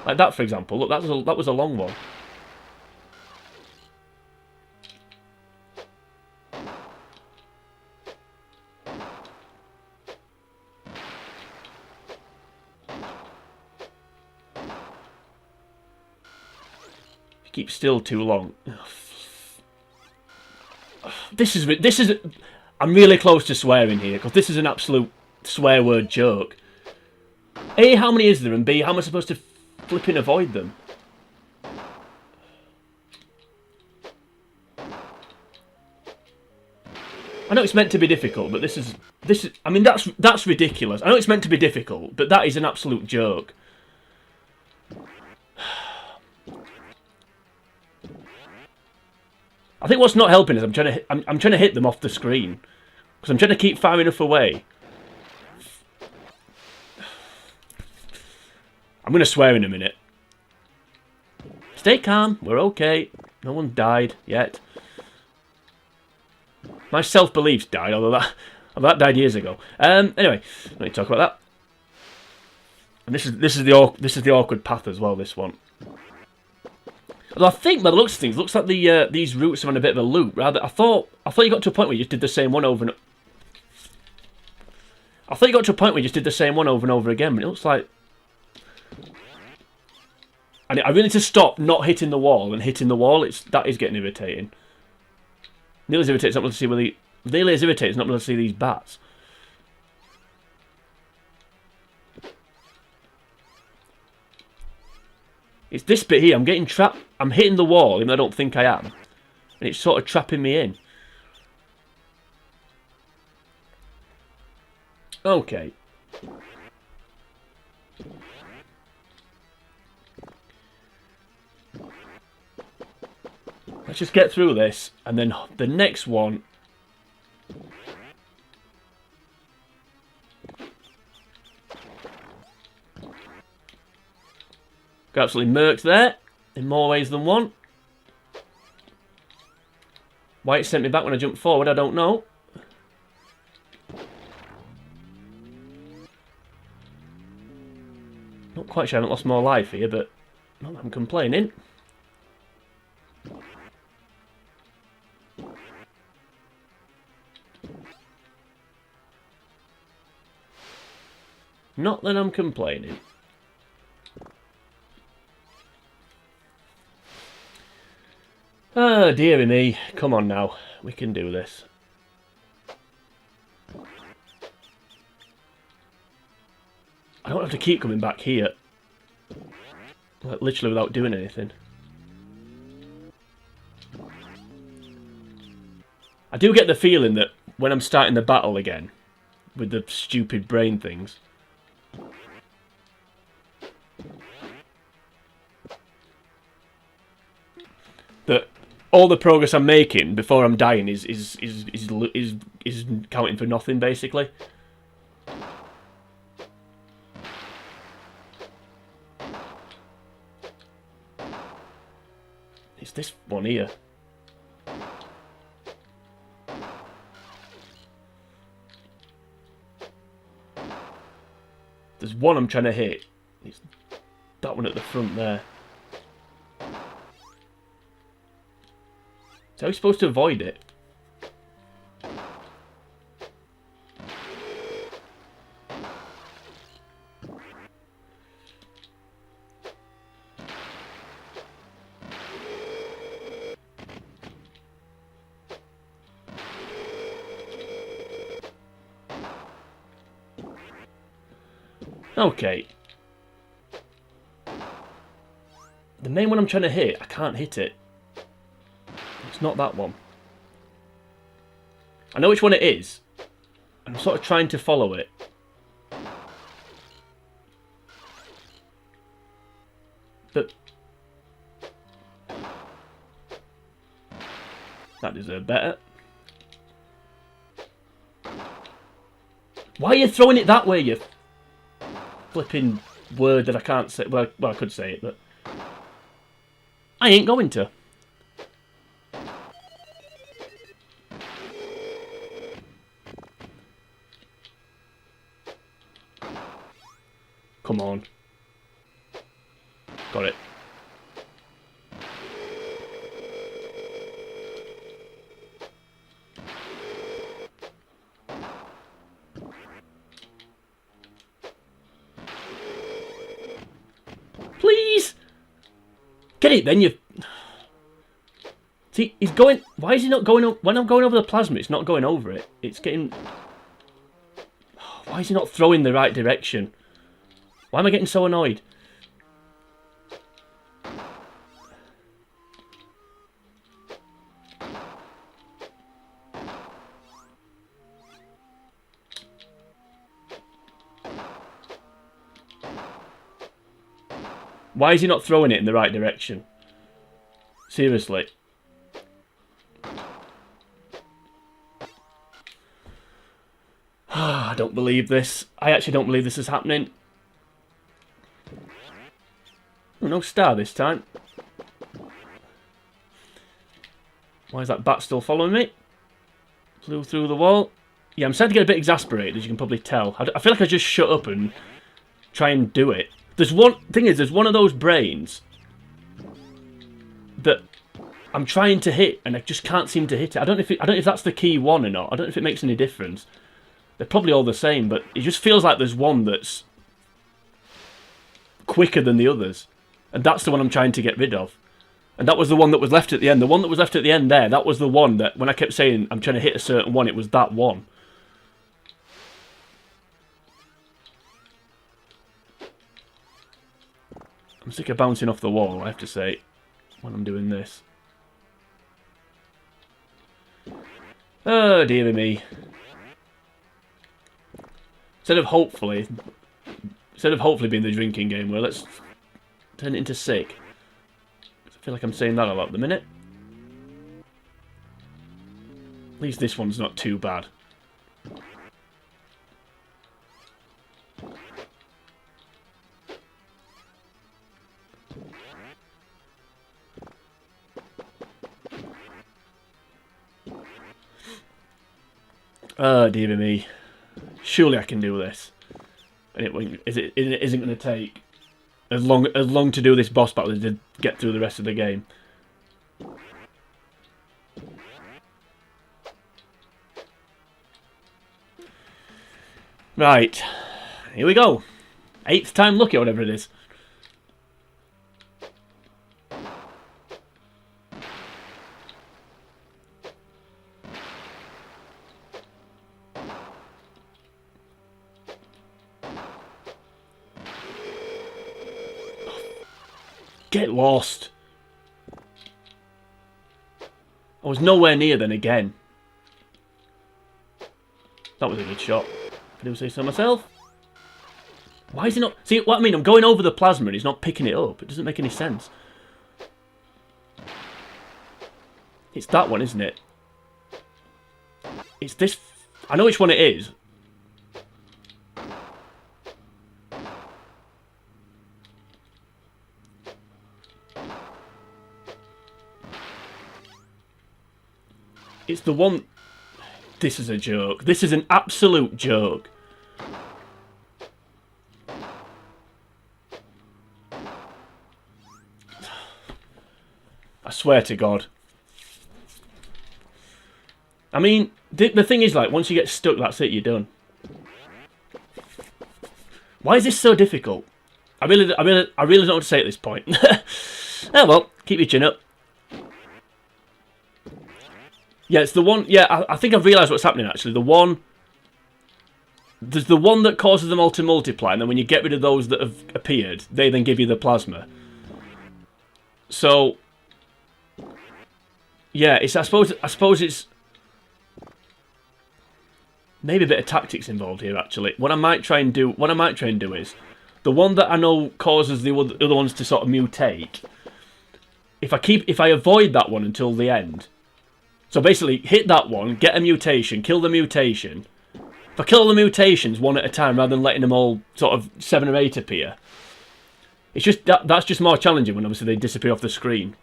Like that, for example. Look, that was a long one. He keeps still too long. This is. I'm really close to swearing here because this is an absolute swear word joke. A, how many is there, and B, how am I supposed to flipping avoid them? I know it's meant to be difficult, but this is. I mean, that's ridiculous. I know it's meant to be difficult, but that is an absolute joke. I think what's not helping is I'm trying to hit them off the screen because I'm trying to keep far enough away. I'm going to swear in a minute. Stay calm. We're okay. No one died yet. My self-belief's died, although that died years ago. Anyway, let me talk about that. And this is the awkward path as well. This one. Although I think by the looks of things, looks like these routes are on a bit of a loop. Rather, I thought you got to a point where you just did the same one over and. I thought you got to a point where you just did the same one over and over again, but it looks like. And I really need to stop not hitting the wall and hitting the wall. That is getting irritating. Nearly as irritating, not able to see where the. Nearly as irritating, not able to see these bats. It's this bit here. I'm getting trapped. I'm hitting the wall, even though I don't think I am, and it's sort of trapping me in. Okay. Let's just get through this, and then the next one. Got absolutely murked there, in more ways than one. Why it sent me back when I jumped forward, I don't know. Not quite sure I haven't lost more life here, but not that I'm complaining. Not that I'm complaining. Oh, dearie me. Come on now. We can do this. I don't have to keep coming back here. Like, literally without doing anything. I do get the feeling that when I'm starting the battle again, with the stupid brain things, that all the progress I'm making before I'm dying is counting for nothing, basically. It's this one here. There's one I'm trying to hit. It's that one at the front there. So how are we supposed to avoid it? Okay. The main one I'm trying to hit, I can't hit it. It's not that one. I know which one it is. I'm sort of trying to follow it. But that deserved better. Why are you throwing it that way, you flipping word that I can't say. Well, I could say it, but I ain't going to. Come on. Got it. Please! Get it then, you... See, he's going... Why is he not going... When I'm going over the plasma, it's not going over it. It's getting... Why is he not throwing the right direction? Why am I getting so annoyed? Why is he not throwing it in the right direction? Seriously. I don't believe this. I actually don't believe this is happening. Oh, no star this time. Why is that bat still following me? Flew through the wall. Yeah, I'm starting to get a bit exasperated, as you can probably tell. I feel like I just shut up and try and do it. There's one thing is, there's one of those brains that I'm trying to hit and I just can't seem to hit it. I don't know if that's the key one or not. I don't know if it makes any difference. They're probably all the same, but it just feels like there's one that's quicker than the others. And that's the one I'm trying to get rid of. And that was the one that was left at the end. The one that was left at the end there, that was the one that, when I kept saying I'm trying to hit a certain one, it was that one. I'm sick of bouncing off the wall, I have to say, when I'm doing this. Oh, dear me. Instead of hopefully being the drinking game, well, let's turn it into sick. I feel like I'm saying that a lot at the minute. At least this one's not too bad. Oh, dear me. Surely I can do this. And it isn't going to take as long to do this boss battle as to get through the rest of the game. Right. Here we go. 8th time lucky, or whatever it is. Get lost. I was nowhere near then again. That was a good shot. I do say so myself. Why is he not... See, what I mean? I'm going over the plasma and he's not picking it up. It doesn't make any sense. It's that one, isn't it? It's this... I know which one it is. It's the one... This is a joke. This is an absolute joke. I swear to God. I mean, the thing is, like, once you get stuck, that's it, you're done. Why is this so difficult? I really don't know what to say at this point. Oh well, keep your chin up. Yeah, it's the one... Yeah, I think I've realised what's happening, actually. The one... There's the one that causes them all to multiply, and then when you get rid of those that have appeared, they then give you the plasma. So... Yeah, it's... I suppose it's... Maybe a bit of tactics involved here, actually. What I might try and do is... The one that I know causes the other ones to sort of mutate... If I avoid that one until the end... So basically, hit that one, get a mutation, kill the mutation, if I kill all the mutations one at a time rather than letting them all sort of 7 or 8 appear, it's just that's just more challenging when obviously they disappear off the screen.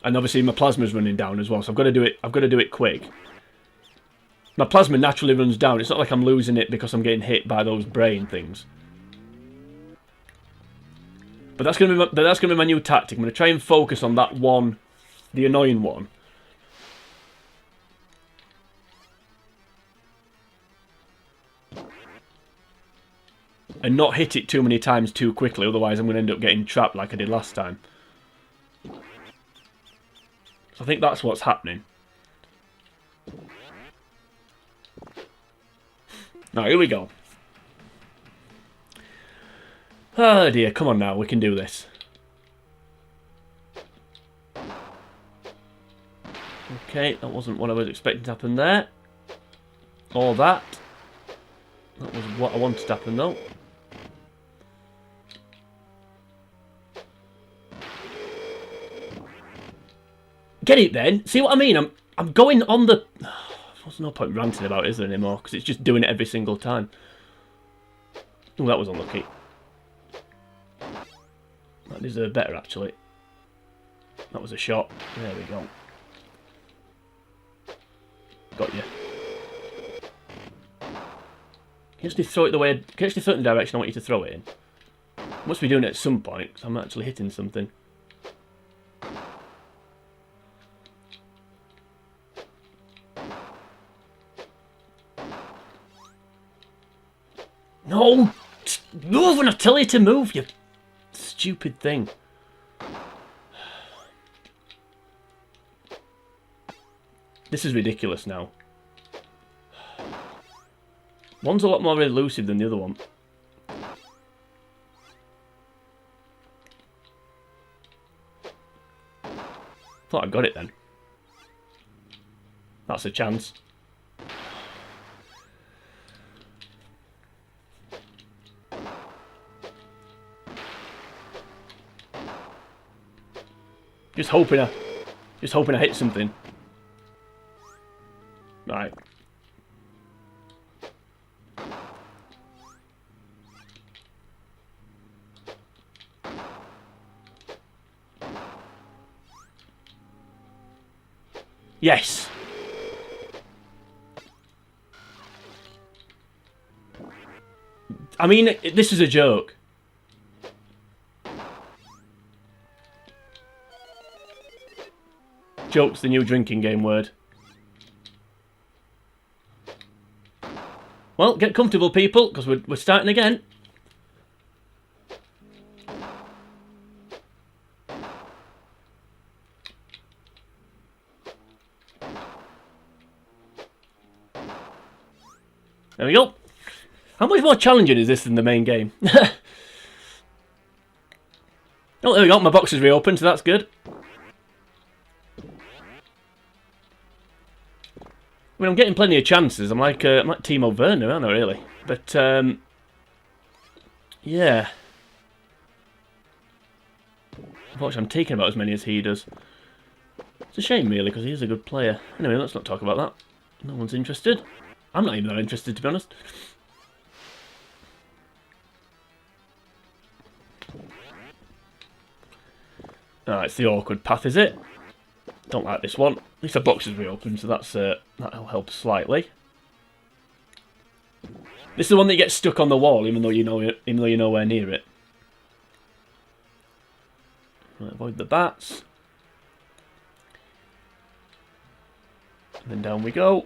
And obviously my plasma's running down as well, so I've got to do it quick. My plasma naturally runs down. It's not like I'm losing it because I'm getting hit by those brain things. But that's gonna be my new tactic. I'm gonna try and focus on that one, the annoying one. And not hit it too many times too quickly, otherwise I'm gonna end up getting trapped like I did last time. So I think that's what's happening. Now, here we go. Oh dear, come on now, we can do this. Okay, that wasn't what I was expecting to happen there. Or that. That was what I wanted to happen though. Get it then? See what I mean? I'm going on the... There's no point ranting about it, is there, anymore? Because it's just doing it every single time. Oh, that was unlucky. That deserved better, actually. That was a shot. There we go. Got you. Can you actually throw it the way... Can you actually throw it in the direction I want you to throw it in? Must be doing it at some point, because I'm actually hitting something. No! Move when I tell you to move, you stupid thing. This is ridiculous now. One's a lot more elusive than the other one. Thought I got it then. That's a chance. Just hoping I hit something. Right. Yes. I mean, this is a joke. Joke's the new drinking game word. Well, get comfortable, people, because we're starting again. There we go. How much more challenging is this than the main game? Oh, there we go. My box is reopened, so that's good. I mean, I'm getting plenty of chances. I'm like Timo Werner, aren't I, really? But, yeah. Unfortunately, I'm taking about as many as he does. It's a shame, really, because he is a good player. Anyway, let's not talk about that. No one's interested. I'm not even that interested, to be honest. Alright, it's the awkward path, is it? Don't like this one. At least the box is reopened, so that'll help slightly. This is the one that gets stuck on the wall, even though you're nowhere near it. Right, avoid the bats. And then down we go.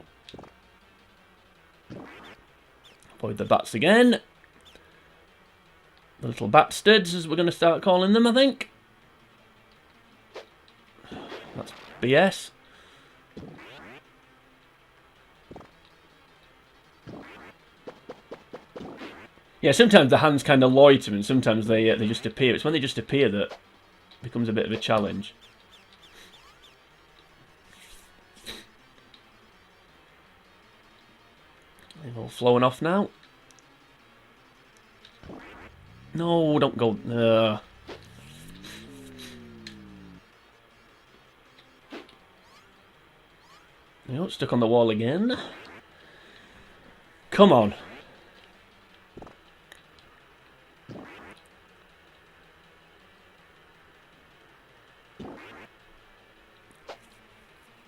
Avoid the bats again. The little bastards, as we're going to start calling them, I think. That's BS. Yeah, sometimes the hands kind of loiter and sometimes they just appear. It's when they just appear that becomes a bit of a challenge. They've all flown off now. No, don't go. You know, stuck on the wall again. come on. I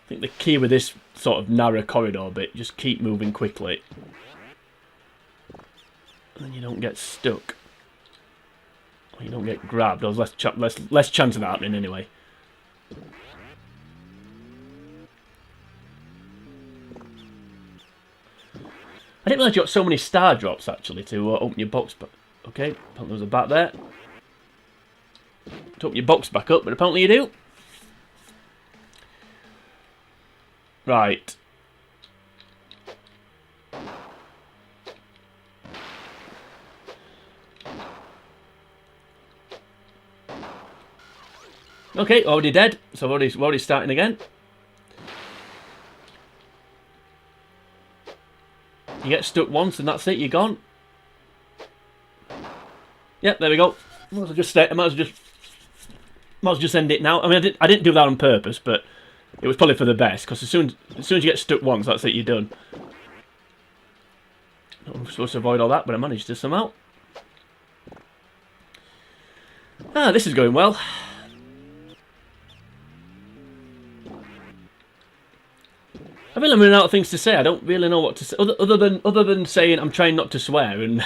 think the key with this sort of narrow corridor bit, just keep moving quickly. And then you don't get stuck. Or you don't get grabbed. There's less chance of that happening anyway. I didn't realise you got so many star drops actually to open your box. But okay, apparently there was a bat there. To open your box back up, but apparently you do. Right. Okay, already dead, so we're already starting again. You get stuck once and that's it, you're gone. Yep, there we go. Might as well just end it now. I mean, I didn't do that on purpose, but it was probably for the best, because as soon as you get stuck once, that's it, you're done. I'm supposed to avoid all that, but I managed to somehow. Ah, this is going well. I feel I'm running out of things to say. I don't really know what to say, other than saying I'm trying not to swear and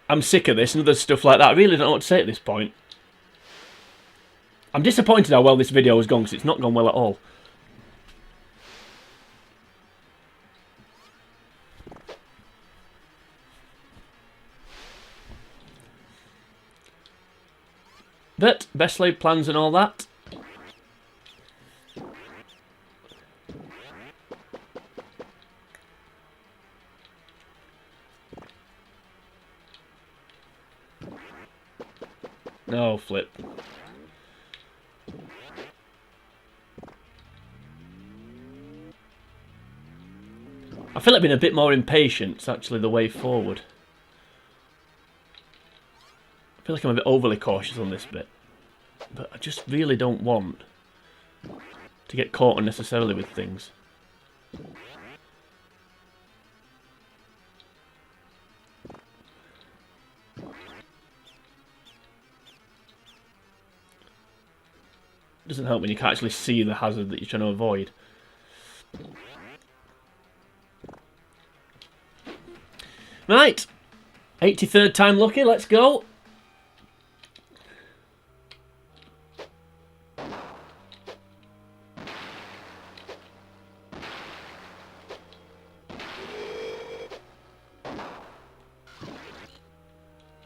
I'm sick of this and other stuff like that. I really don't know what to say at this point. I'm disappointed how well this video has gone, because it's not gone well at all. But best laid plans and all that. No, flip. I feel like being a bit more impatient is actually the way forward. I feel like I'm a bit overly cautious on this bit. But I just really don't want to get caught unnecessarily with things. Doesn't help when you can't actually see the hazard that you're trying to avoid. Right, 83rd time lucky, let's go.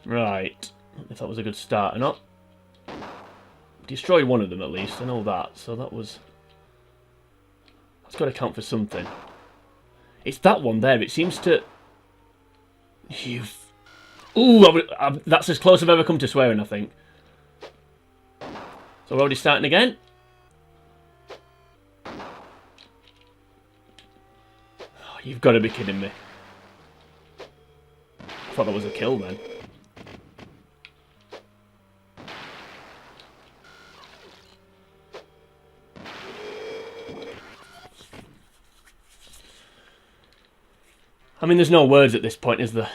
Right, if that was a good start or not. Destroyed one of them at least, I know that, so that's got to count for something. It's that one there, it seems to... Ooh, that's as close as I've ever come to swearing, I think. So we're already starting again. Oh, you've got to be kidding me. I thought that was a kill then. I mean, there's no words at this point, is there?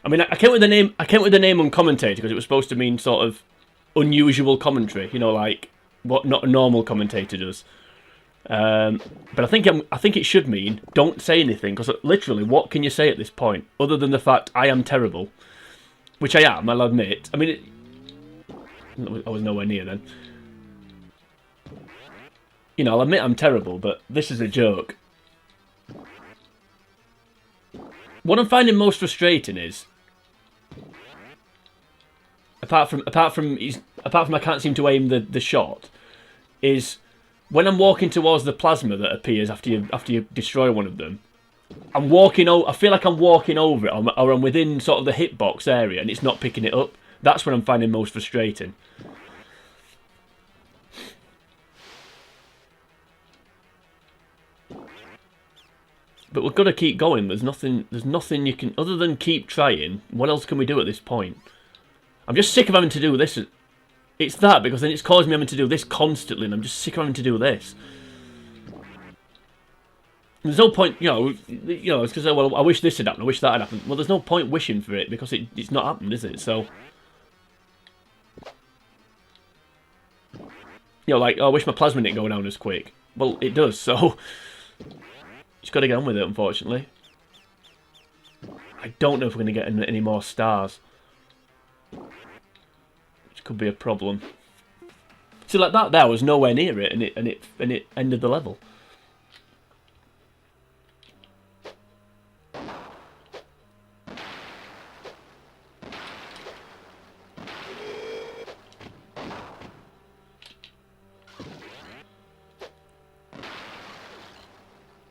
I mean, I came with the name. I came with the name uncommentator because it was supposed to mean sort of unusual commentary. You know, like what not a normal commentator does. But I think it should mean don't say anything, because literally, what can you say at this point other than the fact I am terrible, which I am. I'll admit. I mean, I was nowhere near then. You know, I'll admit I'm terrible, but this is a joke. What I'm finding most frustrating is, apart from I can't seem to aim the shot, is when I'm walking towards the plasma that appears after you destroy one of them. I feel like I'm walking over it, or I'm within sort of the hitbox area, and it's not picking it up. That's what I'm finding most frustrating. But we've got to keep going. There's nothing you can, other than keep trying. What else can we do at this point? I'm just sick of having to do this. It's that, because then it's causing me having to do this constantly, and I'm just sick of having to do this. There's no point, it's because, well, I wish this had happened, I wish that had happened. Well, there's no point wishing for it, because it's not happened, is it? So, like, oh, I wish my plasma didn't go down as quick. Well, it does, so just got to get on with it, unfortunately. I don't know if we're going to get any more stars, which could be a problem. See, like that there was nowhere near it, and it ended the level.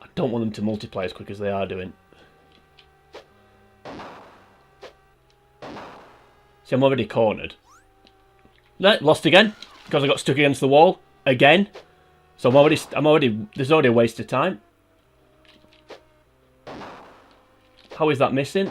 I don't want them to multiply as quick as they are doing. See, I'm already cornered. No, lost again because I got stuck against the wall again. So I'm already. There's already a waste of time. How is that missing?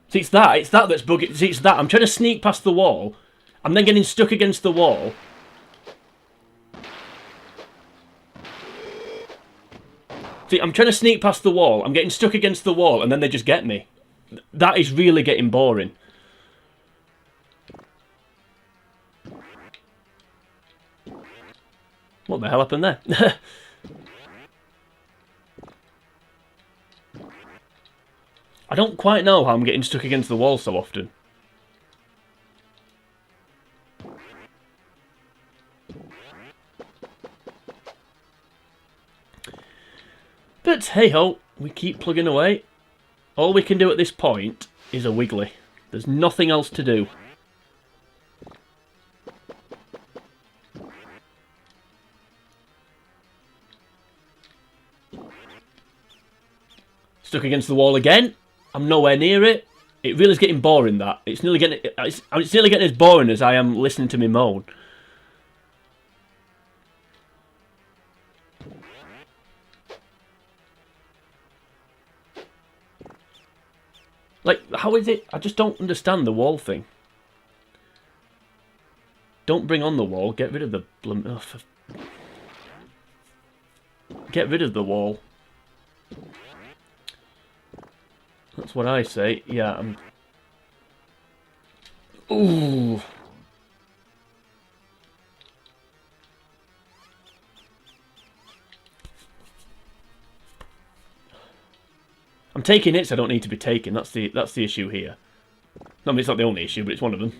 See, it's that that's bugging. See, it's that. I'm trying to sneak past the wall. I'm then getting stuck against the wall. See, I'm trying to sneak past the wall. I'm getting stuck against the wall, and then they just get me. That is really getting boring. What the hell happened there? I don't quite know how I'm getting stuck against the wall so often. But hey-ho, we keep plugging away. All we can do at this point is a wiggly. There's nothing else to do. Stuck against the wall again. I'm nowhere near it. It really is getting boring, that. It's nearly getting as boring as I am listening to me moan. Like, how is it? I just don't understand the wall thing. Don't bring on the wall. Get rid of the... Get rid of the wall. That's what I say. Yeah, I'm... Ooh. I'm taking hits I don't need to be taking. That's the issue here. I mean, it's not the only issue, but it's one of them.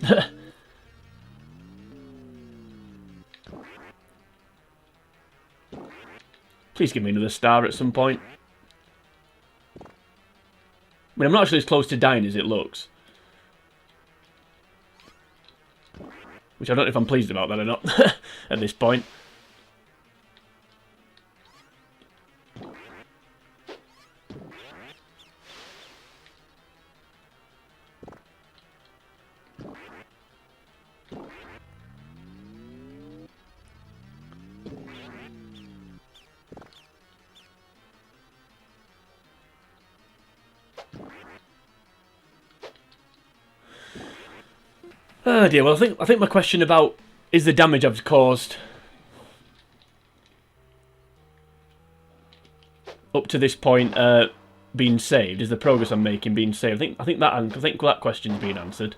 Please give me another star at some point. I mean, I'm not actually as close to dying as it looks. Which I don't know if I'm pleased about that or not at this point. Oh dear, well I think my question about is the damage I've caused up to this point being saved? Is the progress I'm making being saved? I think that question's been answered.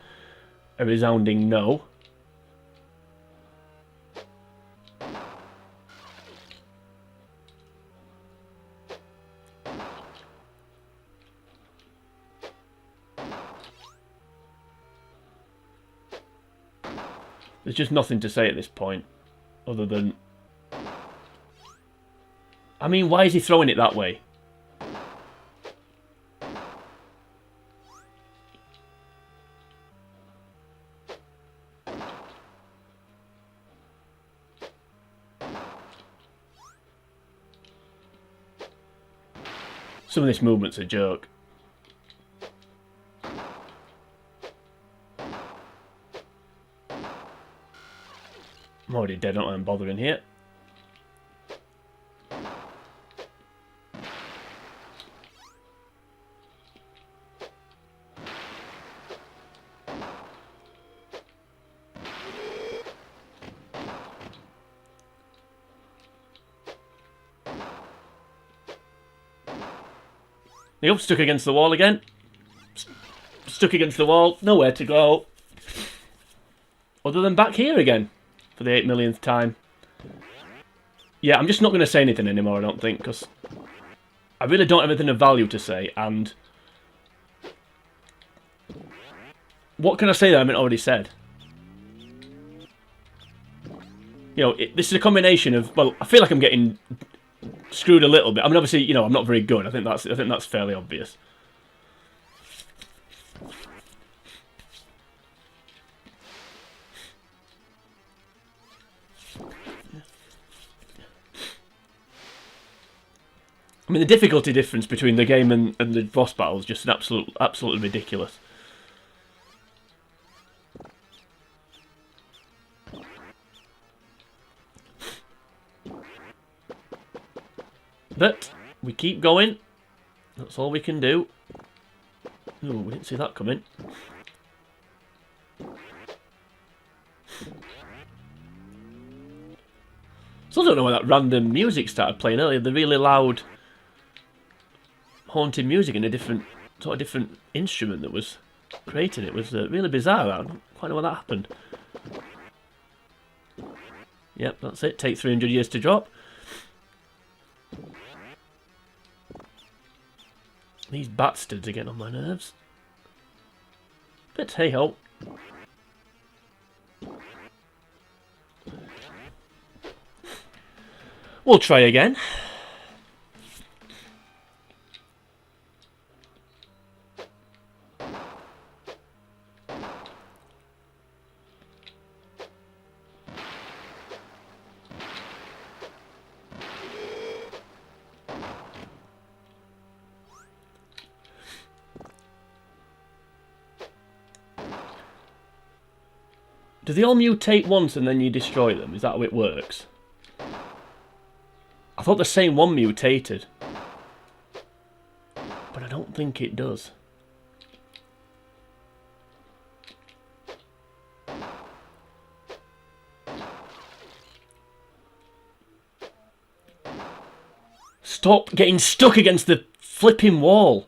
A resounding no. There's just nothing to say at this point, other than... I mean, why is he throwing it that way? Some of this movement's a joke. I'm already dead, I'm bothering here. Yep, stuck against the wall again. Stuck against the wall. Nowhere to go. Other than back here again. For the 8 millionth time. Yeah, I'm just not going to say anything anymore, I don't think, because I really don't have anything of value to say, and what can I say that I haven't already said? You know, this is a combination of, well, I feel like I'm getting screwed a little bit. I mean, obviously, you know, I'm not very good. I think that's fairly obvious. I mean, the difficulty difference between the game and the boss battle is just an absolutely ridiculous. But we keep going. That's all we can do. Ooh, we didn't see that coming. Still don't know why that random music started playing earlier. The really loud haunted music and a different instrument that was creating it was really bizarre. I don't quite know why that happened. Yep, that's it. Take 300 years to drop. These bastards are getting on my nerves. But hey ho. We'll try again. Do they all mutate once and then you destroy them? Is that how it works? I thought the same one mutated. But I don't think it does. Stop getting stuck against the flipping wall.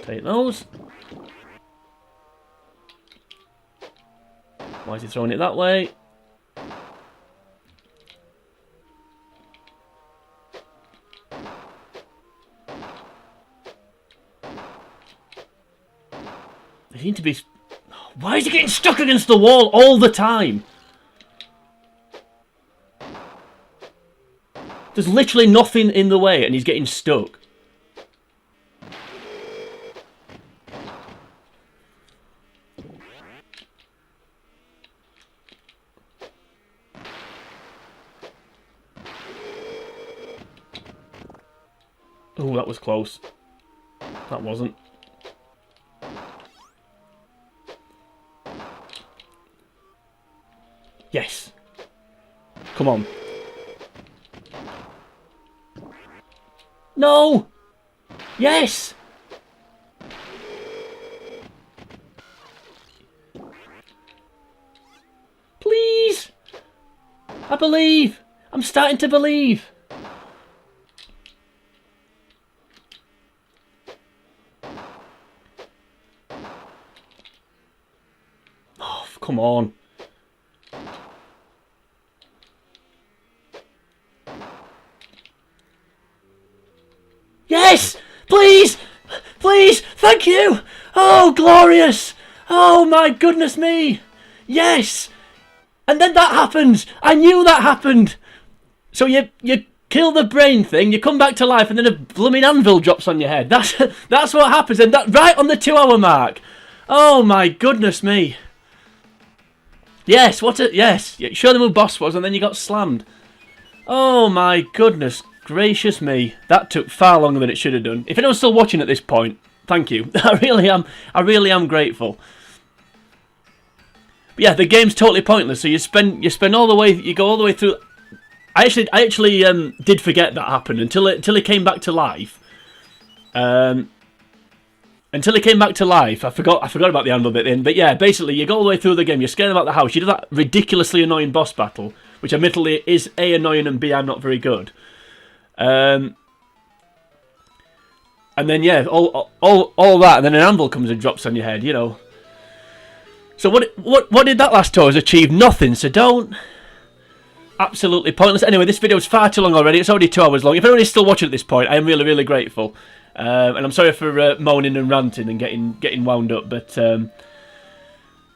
Take those. Why is he throwing it that way? They seem to be... Why is he getting stuck against the wall all the time? There's literally nothing in the way and he's getting stuck. Oh, that was close. That wasn't. Yes. Come on. No! Yes! Please! I believe! I'm starting to believe! Oh, come on. Yes! Please! Please! Thank you! Oh, glorious! Oh, my goodness me! Yes! And then that happens! I knew that happened! So you kill the brain thing, you come back to life, and then a blooming anvil drops on your head. That's what happens, and that right on the 2-hour mark! Oh, my goodness me! Yes, yes! Show them who boss was, and then you got slammed. Oh, my goodness gracious me, that took far longer than it should have done. If anyone's still watching at this point, thank you. I really am grateful. But yeah, the game's totally pointless. So you spend all the way, you go all the way through. I actually did forget that happened until he came back to life, Until he came back to life. I forgot about the animal bit then. But yeah, basically, you go all the way through the game, you're scared about the house, you do that ridiculously annoying boss battle, which admittedly is A, annoying, and B, I'm not very good. And then, yeah, all that, and then an anvil comes and drops on your head, you know. So what did that last tour achieve? Nothing, so don't... Absolutely pointless. Anyway, this video is far too long already. It's already 2 hours long. If anybody's still watching at this point, I am really, really grateful. And I'm sorry for moaning and ranting and getting wound up, but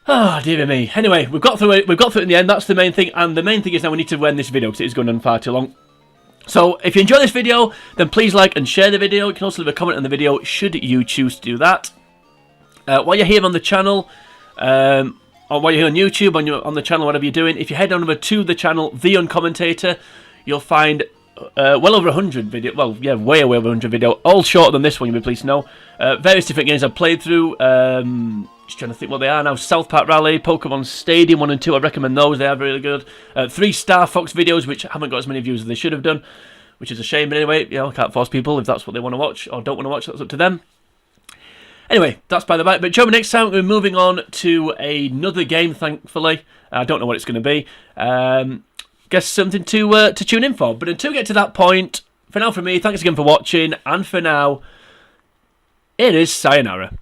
oh dear me. Anyway, we've got through it. We've got through it in the end. That's the main thing, and the main thing is now we need to end this video because it is going on far too long. So if you enjoy this video, then please like and share the video. You can also leave a comment on the video should you choose to do that. While you're here on the channel, or while you're here on YouTube, on the channel, whatever you're doing, if you head on over to the channel, The Uncommentator, you'll find well over 100 video, well, yeah, way over 100 video, all shorter than this one, you'll be pleased to know. Various different games I've played through, just trying to think what they are now. South Park Rally, Pokemon Stadium 1 and 2, I recommend those, they are really good. 3 Star Fox videos, which haven't got as many views as they should have done, which is a shame, but anyway, you know, I can't force people if that's what they want to watch, or don't want to watch, that's up to them. Anyway, that's by the by, but join me next time, we're moving on to another game, thankfully. I don't know what it's going to be. Guess something to tune in for. But until we get to that point, for now from me, thanks again for watching, and for now, it is sayonara.